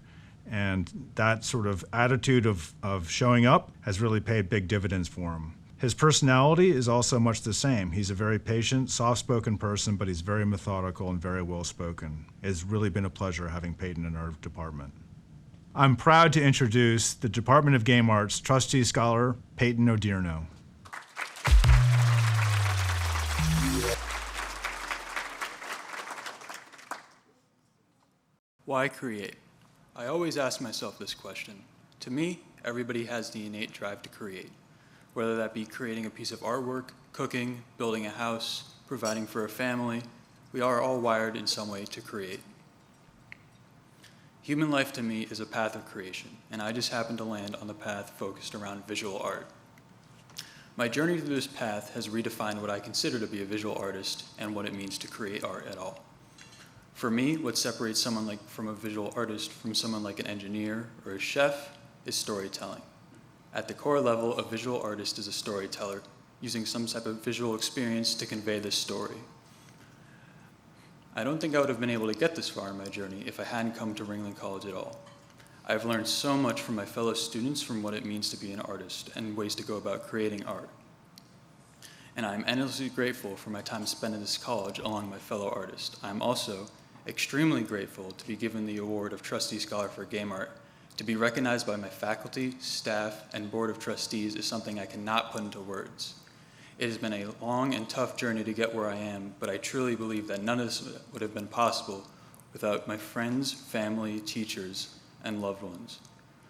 Speaker 17: And that sort of attitude of showing up has really paid big dividends for him. His personality is also much the same. He's a very patient, soft-spoken person, but he's very methodical and very well-spoken. It's really been a pleasure having Peyton in our department. I'm proud to introduce the Department of Game Arts Trustee Scholar, Peyton Odierno.
Speaker 18: Why create? I always ask myself this question. To me, everybody has the innate drive to create, whether that be creating a piece of artwork, cooking, building a house, providing for a family. We are all wired in some way to create. Human life to me is a path of creation, and I just happen to land on the path focused around visual art. My journey through this path has redefined what I consider to be a visual artist and what it means to create art at all. For me, what separates someone from a visual artist from someone like an engineer or a chef is storytelling. At the core level, a visual artist is a storyteller, using some type of visual experience to convey this story. I don't think I would have been able to get this far in my journey if I hadn't come to Ringling College at all. I've learned so much from my fellow students from what it means to be an artist and ways to go about creating art. And I'm endlessly grateful for my time spent at this college along my fellow artists. I'm also extremely grateful to be given the award of Trustee Scholar for Game Art To be recognized by my faculty, staff, and board of trustees is something I cannot put into words. It has been a long and tough journey to get where I am, but I truly believe that none of this would have been possible without my friends, family, teachers, and loved ones.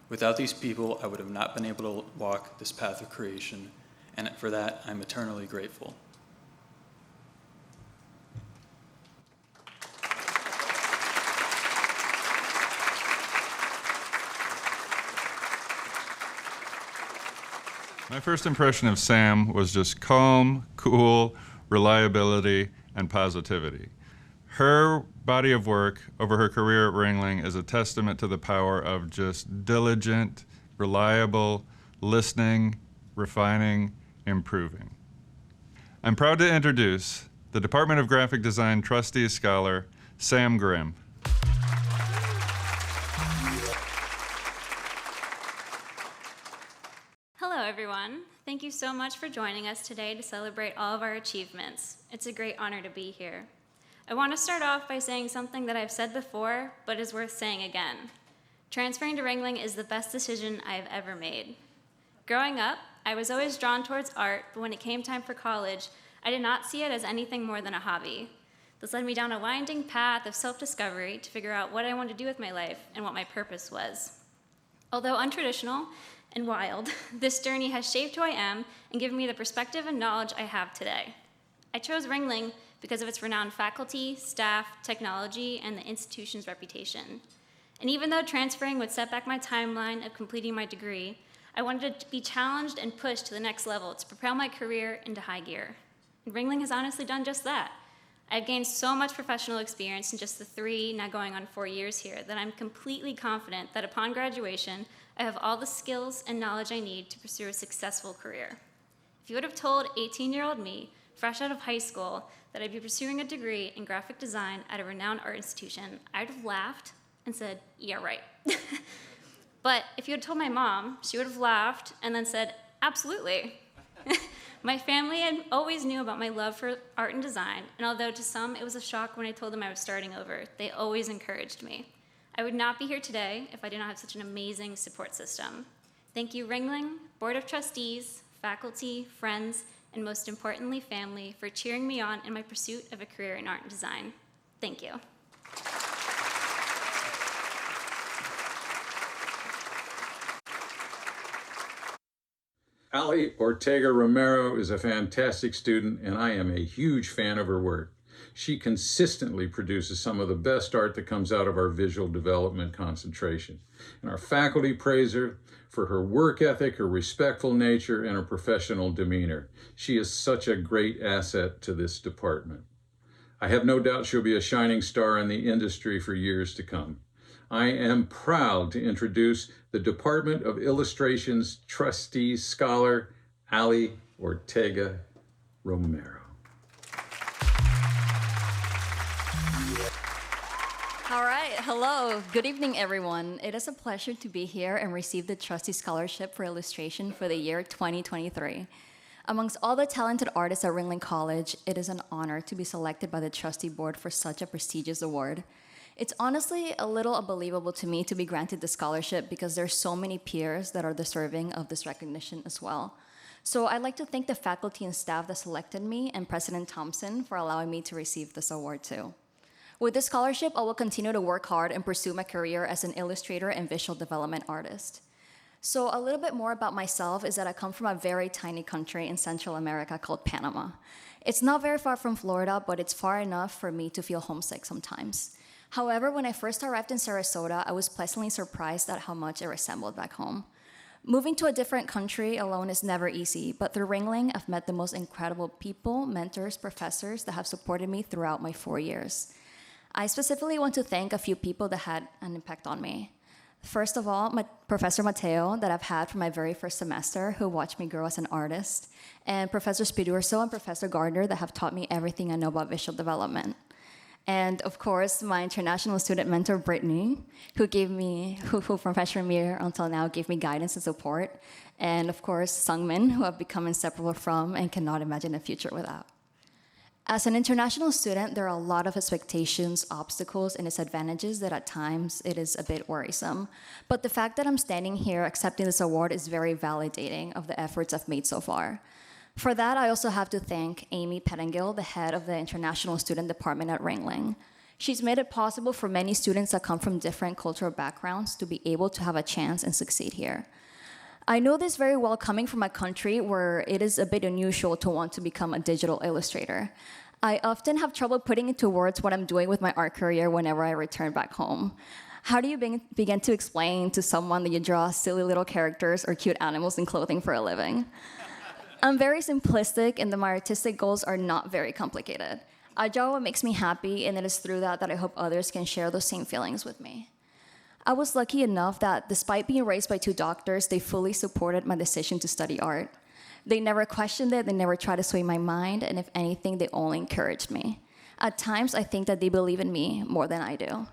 Speaker 18: Without these people, I would have not been able to walk this path of creation, and for that, I'm eternally grateful.
Speaker 19: My first impression of Sam was just calm, cool, reliability, and positivity. Her body of work over her career at Ringling is a testament to the power of just diligent, reliable, listening, refining, improving. I'm proud to introduce the Department of Graphic Design Trustee Scholar, Sam Grimm.
Speaker 20: Hello, everyone. Thank you so much for joining us today to celebrate all of our achievements. It's a great honor to be here. I want to start off by saying something that I've said before, but is worth saying again. Transferring to Ringling is the best decision I have ever made. Growing up, I was always drawn towards art, but when it came time for college, I did not see it as anything more than a hobby. This led me down a winding path of self-discovery to figure out what I wanted to do with my life and what my purpose was. Although untraditional and wild, this journey has shaped who I am and given me the perspective and knowledge I have today. I chose Ringling because of its renowned faculty, staff, technology, and the institution's reputation. And even though transferring would set back my timeline of completing my degree, I wanted to be challenged and pushed to the next level to propel my career into high gear. And Ringling has honestly done just that. I've gained so much professional experience in just the 3, now going on 4 years here, that I'm completely confident that upon graduation, I have all the skills and knowledge I need to pursue a successful career. If you would have told 18-year-old me, fresh out of high school, that I'd be pursuing a degree in graphic design at a renowned art institution, I'd have laughed and said, yeah, right. But if you had told my mom, she would have laughed and then said, absolutely. My family had always knew about my love for art and design, and although to some it was a shock when I told them I was starting over, they always encouraged me. I would not be here today if I did not have such an amazing support system. Thank you, Ringling, Board of Trustees, faculty, friends, and most importantly, family, for cheering me on in my pursuit of a career in art and design. Thank you.
Speaker 21: Ali Ortega Romero is a fantastic student, and I am a huge fan of her work. She consistently produces some of the best art that comes out of our visual development concentration. And our faculty praise her for her work ethic, her respectful nature, and her professional demeanor. She is such a great asset to this department. I have no doubt she'll be a shining star in the industry for years to come. I am proud to introduce the Department of Illustration's Trustee Scholar, Ali Ortega Romero.
Speaker 22: All right, hello, good evening everyone. It is a pleasure to be here and receive the Trustee Scholarship for Illustration for the year 2023. Amongst all the talented artists at Ringling College, it is an honor to be selected by the Trustee Board for such a prestigious award. It's honestly a little unbelievable to me to be granted the scholarship because there's so many peers that are deserving of this recognition as well. So I'd like to thank the faculty and staff that selected me and President Thompson for allowing me to receive this award too. With this scholarship, I will continue to work hard and pursue my career as an illustrator and visual development artist. So a little bit more about myself is that I come from a very tiny country in Central America called Panama. It's not very far from Florida, but it's far enough for me to feel homesick sometimes. However, when I first arrived in Sarasota, I was pleasantly surprised at how much it resembled back home. Moving to a different country alone is never easy, but through Ringling, I've met the most incredible people, mentors, professors that have supported me throughout my 4 years. I specifically want to thank a few people that had an impact on me. First of all, Professor Mateo, that I've had from my very first semester, who watched me grow as an artist, and Professor Spidurso and Professor Gardner that have taught me everything I know about visual development. And of course, my international student mentor, Brittany, who from freshman year until now gave me guidance and support. And of course, Sungmin, who I've become inseparable from and cannot imagine a future without. As an international student, there are a lot of expectations, obstacles, and disadvantages that at times it is a bit worrisome. But the fact that I'm standing here accepting this award is very validating of the efforts I've made so far. For that, I also have to thank Amy Pettingill, the head of the International Student Department at Ringling. She's made it possible for many students that come from different cultural backgrounds to be able to have a chance and succeed here. I know this very well coming from my country where it is a bit unusual to want to become a digital illustrator. I often have trouble putting into words what I'm doing with my art career whenever I return back home. How do you begin to explain to someone that you draw silly little characters or cute animals in clothing for a living? I'm very simplistic and my artistic goals are not very complicated. I draw what makes me happy, and it is through that I hope others can share those same feelings with me. I was lucky enough that despite being raised by 2 doctors, they fully supported my decision to study art. They never questioned it, they never tried to sway my mind, and if anything, they only encouraged me. At times, I think that they believe in me more than I do.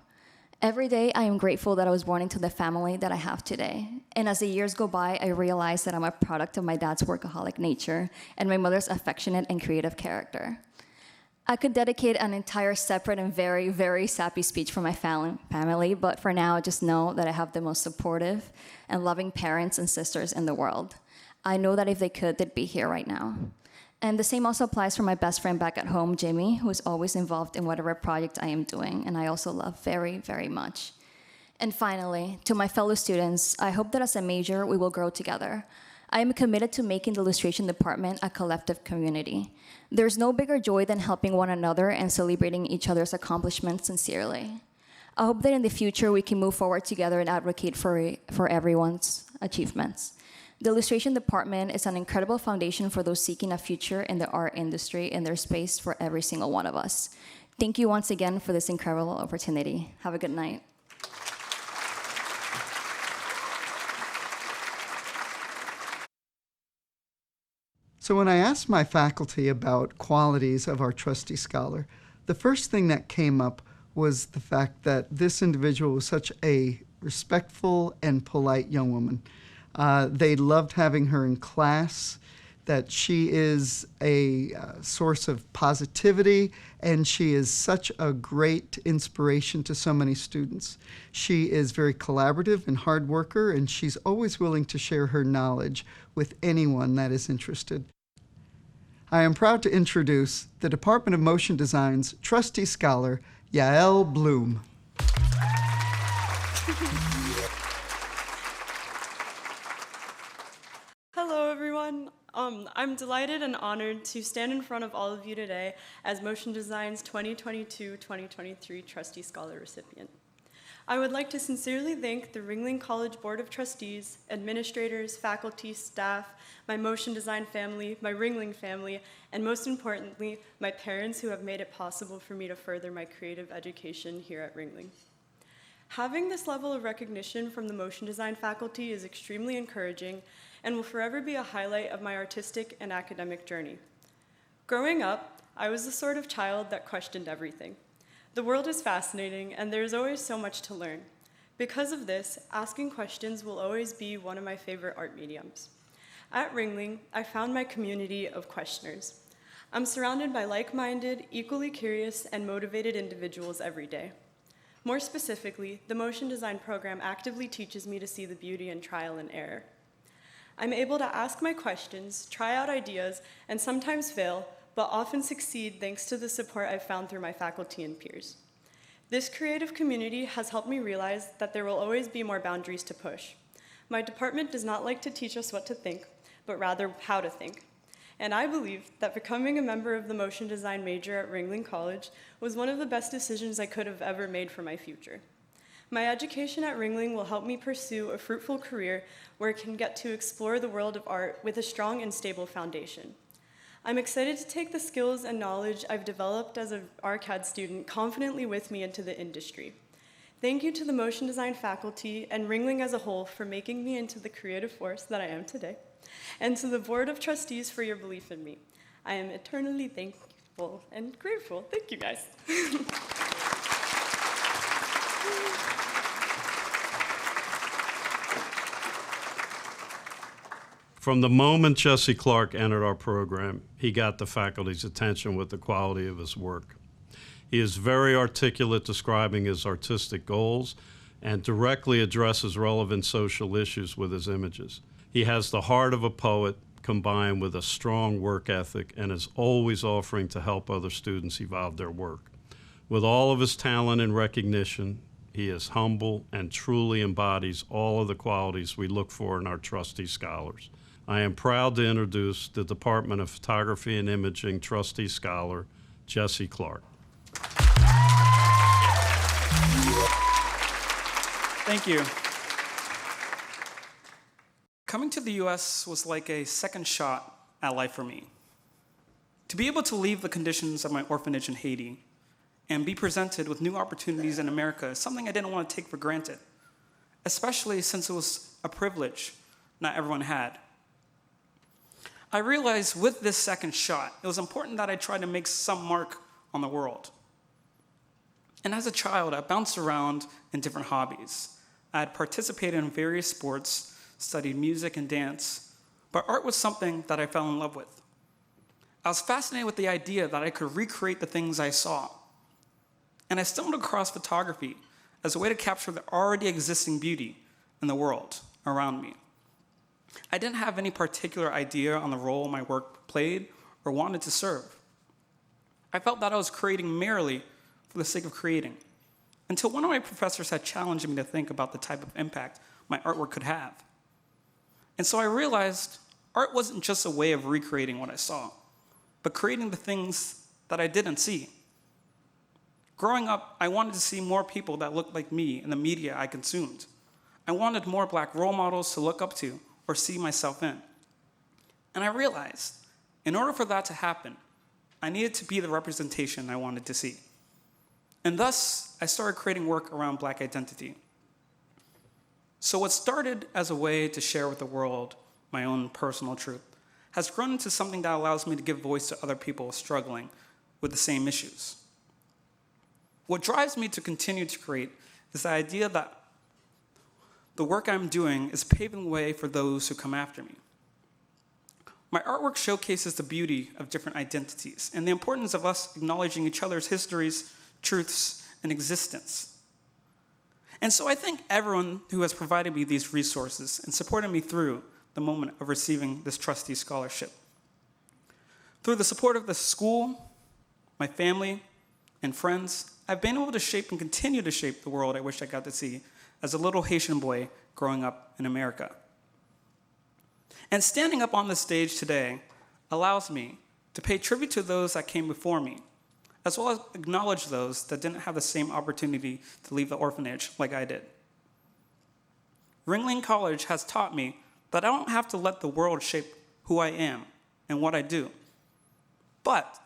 Speaker 22: Every day, I am grateful that I was born into the family that I have today. And as the years go by, I realize that I'm a product of my dad's workaholic nature and my mother's affectionate and creative character. I could dedicate an entire separate and very, very sappy speech for my family, but for now, just know that I have the most supportive and loving parents and sisters in the world. I know that if they could, they'd be here right now. And the same also applies for my best friend back at home, Jimmy, who is always involved in whatever project I am doing, and I also love very, very much. And finally, to my fellow students, I hope that as a major, we will grow together. I am committed to making the illustration department a collective community. There's no bigger joy than helping one another and celebrating each other's accomplishments sincerely. I hope that in the future we can move forward together and advocate for everyone's achievements. The illustration department is an incredible foundation for those seeking a future in the art industry, and there's space for every single one of us. Thank you once again for this incredible opportunity. Have a good night.
Speaker 1: So when I asked my faculty about qualities of our trustee scholar, the first thing that came up was the fact that this individual was such a respectful and polite young woman. They loved having her in class, that she is a source of positivity, and she is such a great inspiration to so many students. She is very collaborative and hard worker, and she's always willing to share her knowledge with anyone that is interested. I am proud to introduce the Department of Motion Design's trustee scholar, Yael Bloom.
Speaker 2: Hello, everyone. I'm delighted and honored to stand in front of all of you today as Motion Design's 2022-2023 Trustee Scholar recipient. I would like to sincerely thank the Ringling College Board of Trustees, administrators, faculty, staff, my Motion Design family, my Ringling family, and most importantly, my parents who have made it possible for me to further my creative education here at Ringling. Having this level of recognition from the Motion Design faculty is extremely encouraging and will forever be a highlight of my artistic and academic journey. Growing up, I was the sort of child that questioned everything. The world is fascinating, and there's always so much to learn. Because of this, asking questions will always be one of my favorite art mediums. At Ringling, I found my community of questioners. I'm surrounded by like-minded, equally curious, and motivated individuals every day. More specifically, the Motion Design program actively teaches me to see the beauty in trial and error. I'm able to ask my questions, try out ideas, and sometimes fail, but often succeed thanks to the support I've found through my faculty and peers. This creative community has helped me realize that there will always be more boundaries to push. My department does not like to teach us what to think, but rather how to think. And I believe that becoming a member of the Motion Design major at Ringling College was one of the best decisions I could have ever made for my future. My education at Ringling will help me pursue a fruitful career where I can get to explore the world of art with a strong and stable foundation. I'm excited to take the skills and knowledge I've developed as an ARCAD student confidently with me into the industry. Thank you to the Motion Design faculty and Ringling as a whole for making me into the creative force that I am today, and to the Board of Trustees for your belief in me. I am eternally thankful and grateful. Thank you, guys.
Speaker 3: From the moment Jesse Clark entered our program, he got the faculty's attention with the quality of his work. He is very articulate describing his artistic goals and directly addresses relevant social issues with his images. He has the heart of a poet combined with a strong work ethic and is always offering to help other students evolve their work. With all of his talent and recognition, he is humble and truly embodies all of the qualities we look for in our trustee scholars. I am proud to introduce the Department of Photography and Imaging Trustee Scholar, Jesse Clark.
Speaker 4: Thank you. Coming to the US was like a second shot at life for me. To be able to leave the conditions of my orphanage in Haiti and be presented with new opportunities in America is something I didn't want to take for granted, especially since it was a privilege not everyone had. I realized with this second shot, it was important that I try to make some mark on the world. And as a child, I bounced around in different hobbies. I had participated in various sports, studied music and dance, but art was something that I fell in love with. I was fascinated with the idea that I could recreate the things I saw. And I stumbled across photography as a way to capture the already existing beauty in the world around me. I didn't have any particular idea on the role my work played or wanted to serve. I felt that I was creating merely for the sake of creating, until one of my professors had challenged me to think about the type of impact my artwork could have. And so I realized art wasn't just a way of recreating what I saw, but creating the things that I didn't see. Growing up, I wanted to see more people that looked like me in the media I consumed. I wanted more Black role models to look up to or see myself in. And I realized, in order for that to happen, I needed to be the representation I wanted to see. And thus, I started creating work around Black identity. So what started as a way to share with the world my own personal truth has grown into something that allows me to give voice to other people struggling with the same issues. What drives me to continue to create is the idea that the work I'm doing is paving the way for those who come after me. My artwork showcases the beauty of different identities and the importance of us acknowledging each other's histories, truths, and existence. And so I thank everyone who has provided me these resources and supported me through the moment of receiving this trustee scholarship. Through the support of the school, my family, and friends, I've been able to shape and continue to shape the world I wish I got to see as a little Haitian boy growing up in America. And standing up on this stage today allows me to pay tribute to those that came before me, as well as acknowledge those that didn't have the same opportunity to leave the orphanage like I did. Ringling College has taught me that I don't have to let the world shape who I am and what I do. But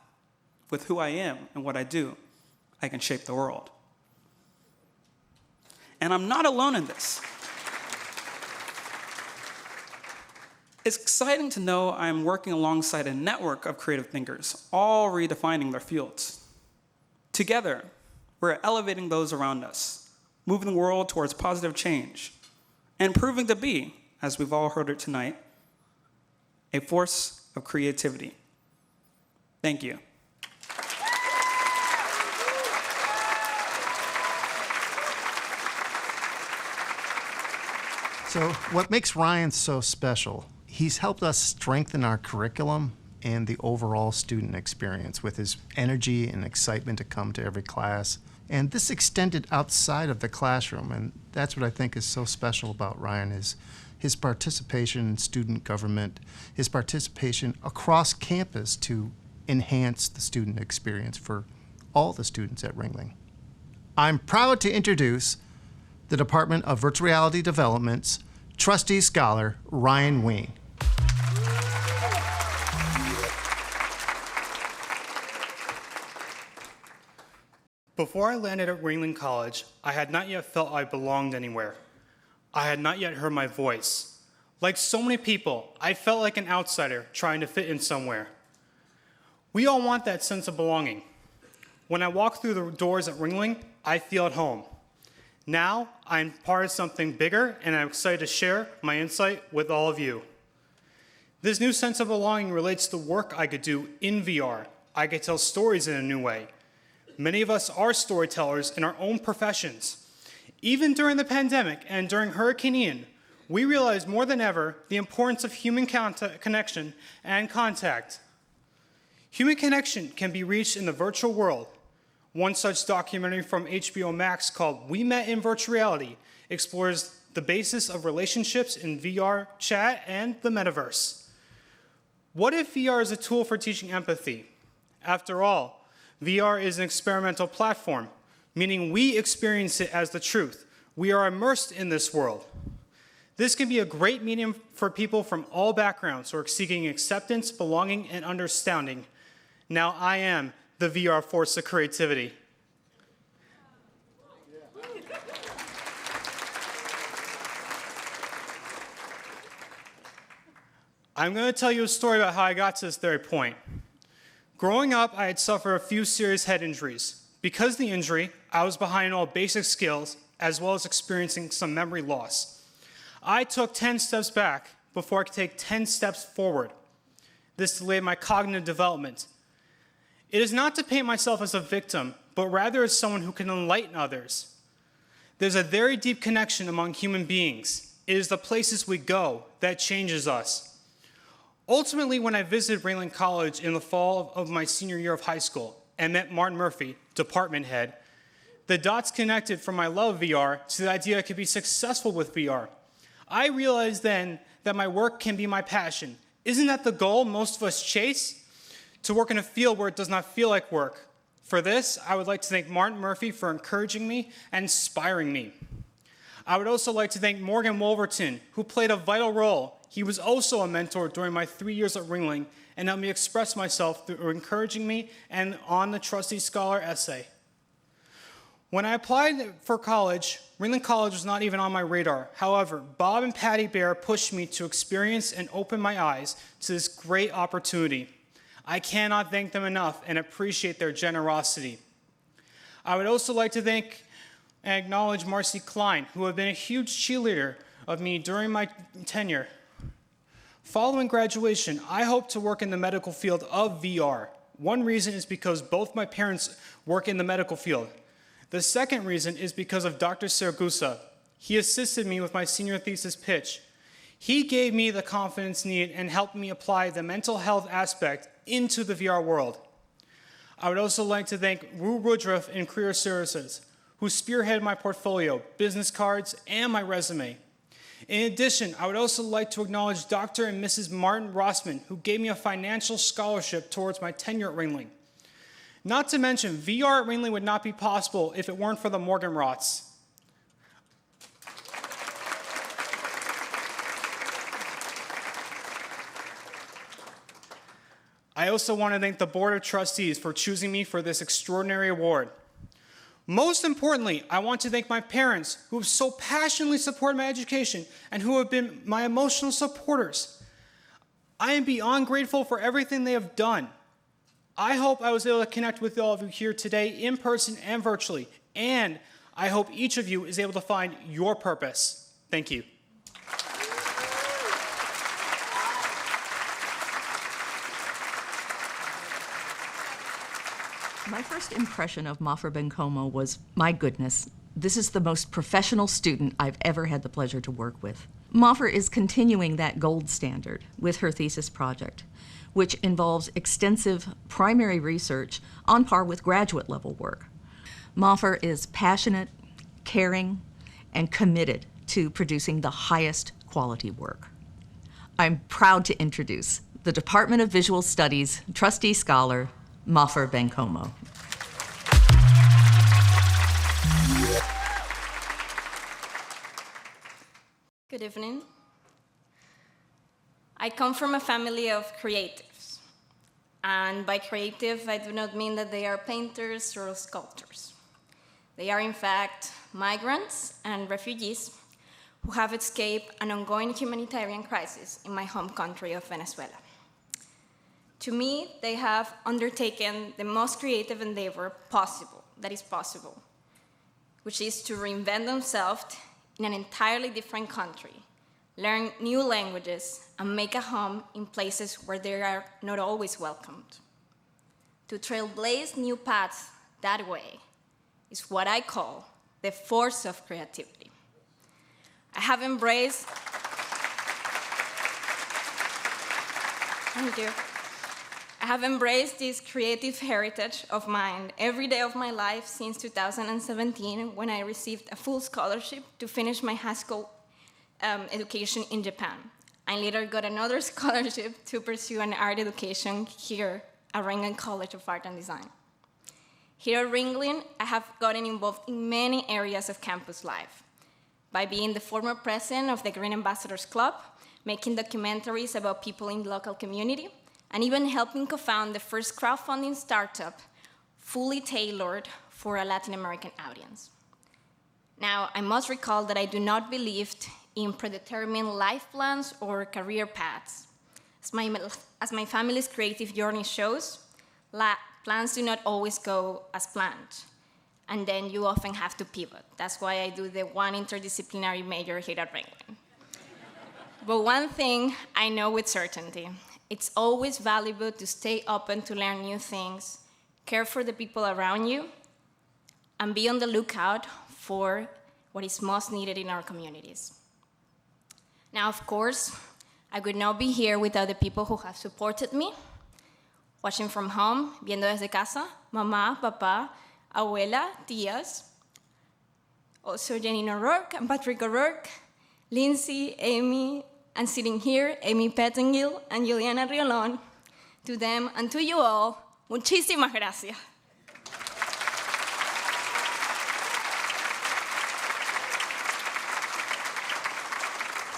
Speaker 4: with who I am and what I do, I can shape the world. And I'm not alone in this. It's exciting to know I'm working alongside a network of creative thinkers, all redefining their fields. Together, we're elevating those around us, moving the world towards positive change, and proving to be, as we've all heard it tonight, a force of creativity. Thank you.
Speaker 23: So what makes Ryan so special? He's helped us strengthen our curriculum and the overall student experience with his energy and excitement to come to every class. And this extended outside of the classroom, and that's what I think is so special about Ryan is his participation in student government, his participation across campus to enhance the student experience for all the students at Ringling. I'm proud to introduce the Department of Virtual Reality Development's Trustee Scholar, Ryan Wayne.
Speaker 24: Before I landed at Ringling College, I had not yet felt I belonged anywhere. I had not yet heard my voice. Like so many people, I felt like an outsider trying to fit in somewhere. We all want that sense of belonging. When I walk through the doors at Ringling, I feel at home. Now, I'm part of something bigger, and I'm excited to share my insight with all of you. This new sense of belonging relates to work I could do in VR. I could tell stories in a new way. Many of us are storytellers in our own professions. Even during the pandemic and during Hurricane Ian, we realized more than ever the importance of human connection and contact. Human connection can be reached in the virtual world. One such documentary from HBO Max called We Met in Virtual Reality explores the basis of relationships in VR chat and the metaverse. What if VR is a tool for teaching empathy? After all, VR is an experimental platform, meaning we experience it as the truth. We are immersed in this world. This can be a great medium for people from all backgrounds who are seeking acceptance, belonging, and understanding. Now I am the VR force of creativity. I'm going to tell you a story about how I got to this very point. Growing up, I had suffered a few serious head injuries. Because of the injury, I was behind in all basic skills, as well as experiencing some memory loss. I took 10 steps back before I could take 10 steps forward. This delayed my cognitive development. It is not to paint myself as a victim, but rather as someone who can enlighten others. There's a very deep connection among human beings. It is the places we go that changes us. Ultimately, when I visited Ringling College in the fall of my senior year of high school and met Martin Murphy, department head, the dots connected from my love of VR to the idea I could be successful with VR. I realized then that my work can be my passion. Isn't that the goal most of us chase? To work in a field where it does not feel like work. For this, I would like to thank Martin Murphy for encouraging me and inspiring me. I would also like to thank Morgan Wolverton, who played a vital role. He was also a mentor during my 3 years at Ringling and helped me express myself through encouraging me and on the Trustee Scholar essay. When I applied for college, Ringling College was not even on my radar. However, Bob and Patty Bear pushed me to experience and open my eyes to this great opportunity. I cannot thank them enough and appreciate their generosity. I would also like to thank and acknowledge Marcy Klein, who had been a huge cheerleader of me during my tenure. Following graduation, I hope to work in the medical field of VR. One reason is because both my parents work in the medical field. The second reason is because of Dr. Saragusa. He assisted me with my senior thesis pitch. He gave me the confidence needed and helped me apply the mental health aspect into the VR world. I would also like to thank Rue Woodruff in Career Services, who spearheaded my portfolio, business cards, and my resume. In addition, I would also like to acknowledge Dr. and Mrs. Martin Rossman, who gave me a financial scholarship towards my tenure at Ringling. Not to mention, VR at Ringling would not be possible if it weren't for the Morgenroths. I also want to thank the Board of Trustees for choosing me for this extraordinary award. Most importantly, I want to thank my parents who have so passionately supported my education and who have been my emotional supporters. I am beyond grateful for everything they have done. I hope I was able to connect with all of you here today in person and virtually, and I hope each of you is able to find your purpose. Thank you.
Speaker 5: My first impression of Mafra Bencomo was, my goodness, this is the most professional student I've ever had the pleasure to work with. Mafra is continuing that gold standard with her thesis project, which involves extensive primary research on par with graduate level work. Mafra is passionate, caring, and committed to producing the highest quality work. I'm proud to introduce the Department of Visual Studies Trustee Scholar, Mafra Bencomo.
Speaker 6: Good evening. I come from a family of creatives. And by creative, I do not mean that they are painters or sculptors. They are, in fact, migrants and refugees who have escaped an ongoing humanitarian crisis in my home country of Venezuela. To me, they have undertaken the most creative endeavor that is possible, which is to reinvent themselves in an entirely different country learn new languages, and make a home in places where they are not always welcomed. To trailblaze new paths that way is what I call the force of creativity. I have embraced Thank you. I have embraced this creative heritage of mine every day of my life since 2017, when I received a full scholarship to finish my high school education in Japan. I later got another scholarship to pursue an art education here at Ringling College of Art and Design. Here at Ringling, I have gotten involved in many areas of campus life, by being the former president of the Green Ambassadors Club, making documentaries about people in the local community, and even helping co-found the first crowdfunding startup fully tailored for a Latin American audience. Now, I must recall that I do not believe in predetermined life plans or career paths. As my family's creative journey shows, plans do not always go as planned, and then you often have to pivot. That's why I do the one interdisciplinary major here at Ringling. But one thing I know with certainty: it's always valuable to stay open to learn new things, care for the people around you, and be on the lookout for what is most needed in our communities. Now, of course, I would not be here without the people who have supported me, watching from home, viendo desde casa, mamá, papá, abuela, tías, also Janine O'Rourke and Patrick O'Rourke, Lindsay, Amy, and sitting here, Amy Pettengill and Juliana Riolón. To them and to you all, muchísimas gracias.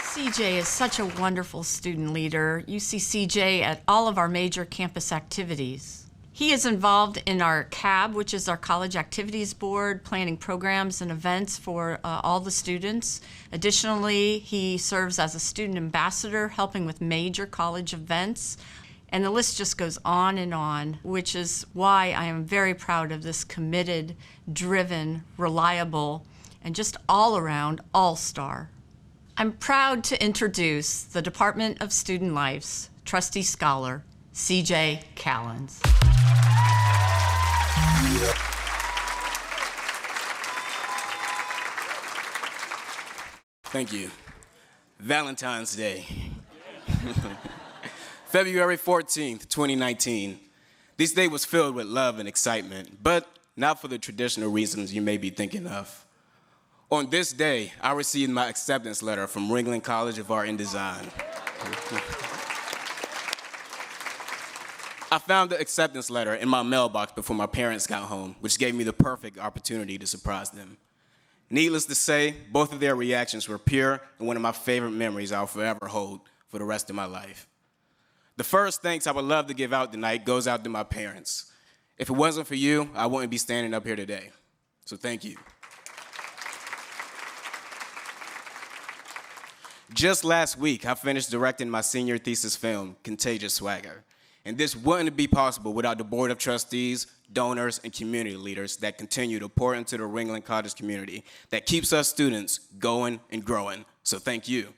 Speaker 5: CJ is such a wonderful student leader. You see CJ at all of our major campus activities. He is involved in our CAB, which is our College Activities Board, planning programs and events for all the students. Additionally, he serves as a student ambassador, helping with major college events. And the list just goes on, which is why I am very proud of this committed, driven, reliable, and just all-around all-star. I'm proud to introduce the Department of Student Life's Trustee Scholar, CJ Callens.
Speaker 7: Thank you. Valentine's Day. February 14th, 2019. This day was filled with love and excitement, but not for the traditional reasons you may be thinking of. On this day, I received my acceptance letter from Ringling College of Art and Design. I found the acceptance letter in my mailbox before my parents got home, which gave me the perfect opportunity to surprise them. Needless to say, both of their reactions were pure and one of my favorite memories I'll forever hold for the rest of my life. The first thanks I would love to give out tonight goes out to my parents. If it wasn't for you, I wouldn't be standing up here today. So thank you. Just last week, I finished directing my senior thesis film, Contagious Swagger. And this wouldn't be possible without the Board of Trustees, donors, and community leaders that continue to pour into the Ringling College community that keeps us students going and growing. So thank you.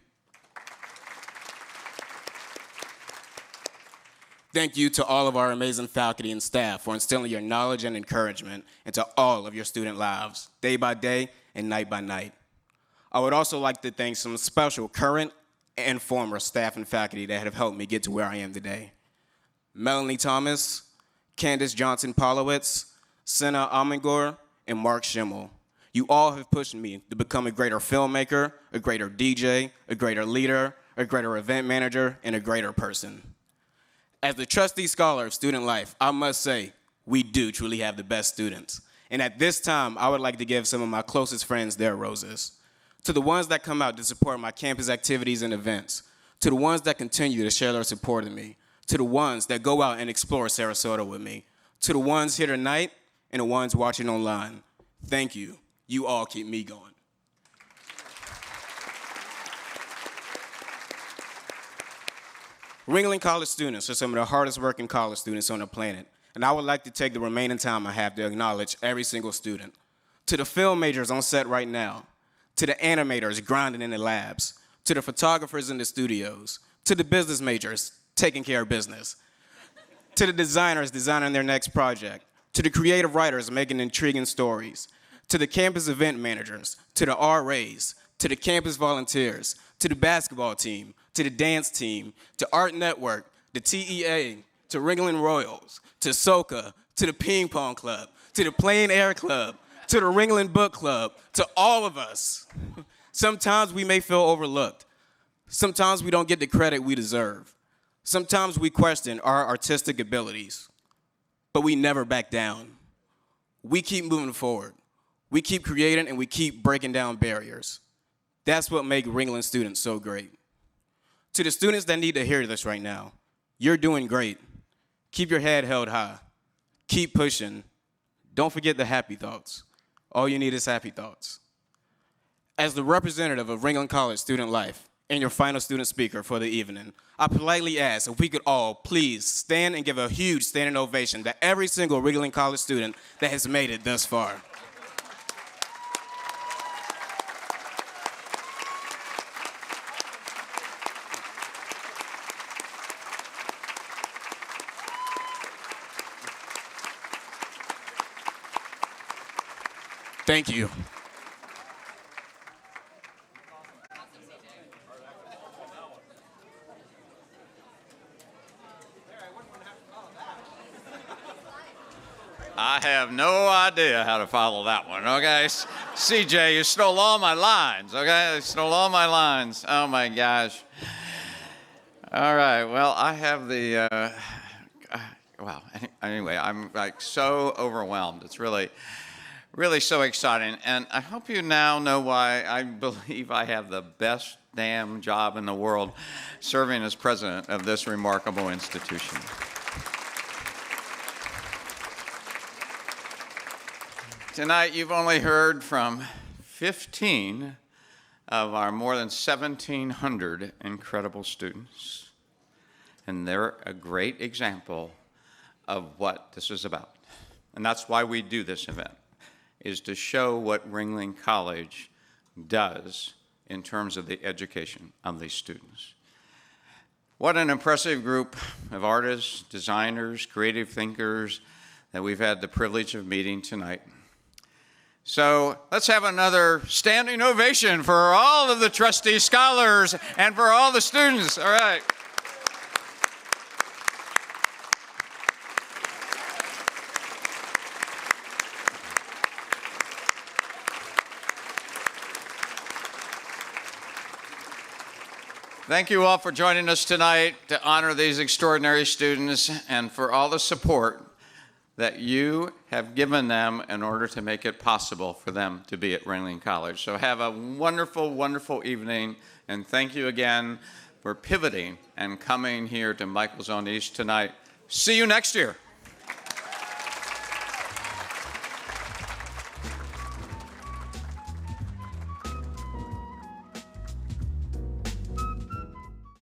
Speaker 7: Thank you to all of our amazing faculty and staff for instilling your knowledge and encouragement into all of your student lives, day by day and night by night. I would also like to thank some special current and former staff and faculty that have helped me get to where I am today. Melanie Thomas, Candace Johnson-Polowitz, Senna Amengor, and Mark Schimmel. You all have pushed me to become a greater filmmaker, a greater DJ, a greater leader, a greater event manager, and a greater person. As the Trustee Scholar of Student Life, I must say, we do truly have the best students. And at this time, I would like to give some of my closest friends their roses. To the ones that come out to support my campus activities and events, to the ones that continue to share their support of me, to the ones that go out and explore Sarasota with me, to the ones here tonight and the ones watching online, thank you. You all keep me going. Ringling College students are some of the hardest working college students on the planet, and I would like to take the remaining time I have to acknowledge every single student. To the film majors on set right now, to the animators grinding in the labs, to the photographers in the studios, to the business majors taking care of business, to the designers designing their next project, to the creative writers making intriguing stories, to the campus event managers, to the RAs, to the campus volunteers, to the basketball team, to the dance team, to Art Network, the TEA, to Ringling Royals, to SOCA, to the Ping Pong Club, to the Plain Air Club, to the Ringling Book Club, to all of us. Sometimes we may feel overlooked. Sometimes we don't get the credit we deserve. Sometimes we question our artistic abilities, but we never back down. We keep moving forward. We keep creating and we keep breaking down barriers. That's what makes Ringling students so great. To the students that need to hear this right now, you're doing great. Keep your head held high. Keep pushing. Don't forget the happy thoughts. All you need is happy thoughts. As the representative of Ringling College student life and your final student speaker for the evening, I politely ask if we could all please stand and give a huge standing ovation to every single Ringling College student that has made it thus far. Thank you.
Speaker 8: I have no idea how to follow that one, okay? CJ, you stole all my lines, okay? You stole all my lines. Oh, my gosh. All right, well, I have the, wow. Anyway, I'm like so overwhelmed. It's really so exciting. And I hope you now know why I believe I have the best damn job in the world serving as president of this remarkable institution. Tonight, you've only heard from 15 of our more than 1,700 incredible students. And they're a great example of what this is about. And that's why we do this event, is to show what Ringling College does in terms of the education of these students. What an impressive group of artists, designers, creative thinkers that we've had the privilege of meeting tonight. So let's have another standing ovation for all of the Trustee Scholars and for all the students. All right. Thank you all for joining us tonight to honor these extraordinary students and for all the support that you have given them in order to make it possible for them to be at Ringling College. So have a wonderful, wonderful evening, and thank you again for pivoting and coming here to Michael's on East tonight. See you next year.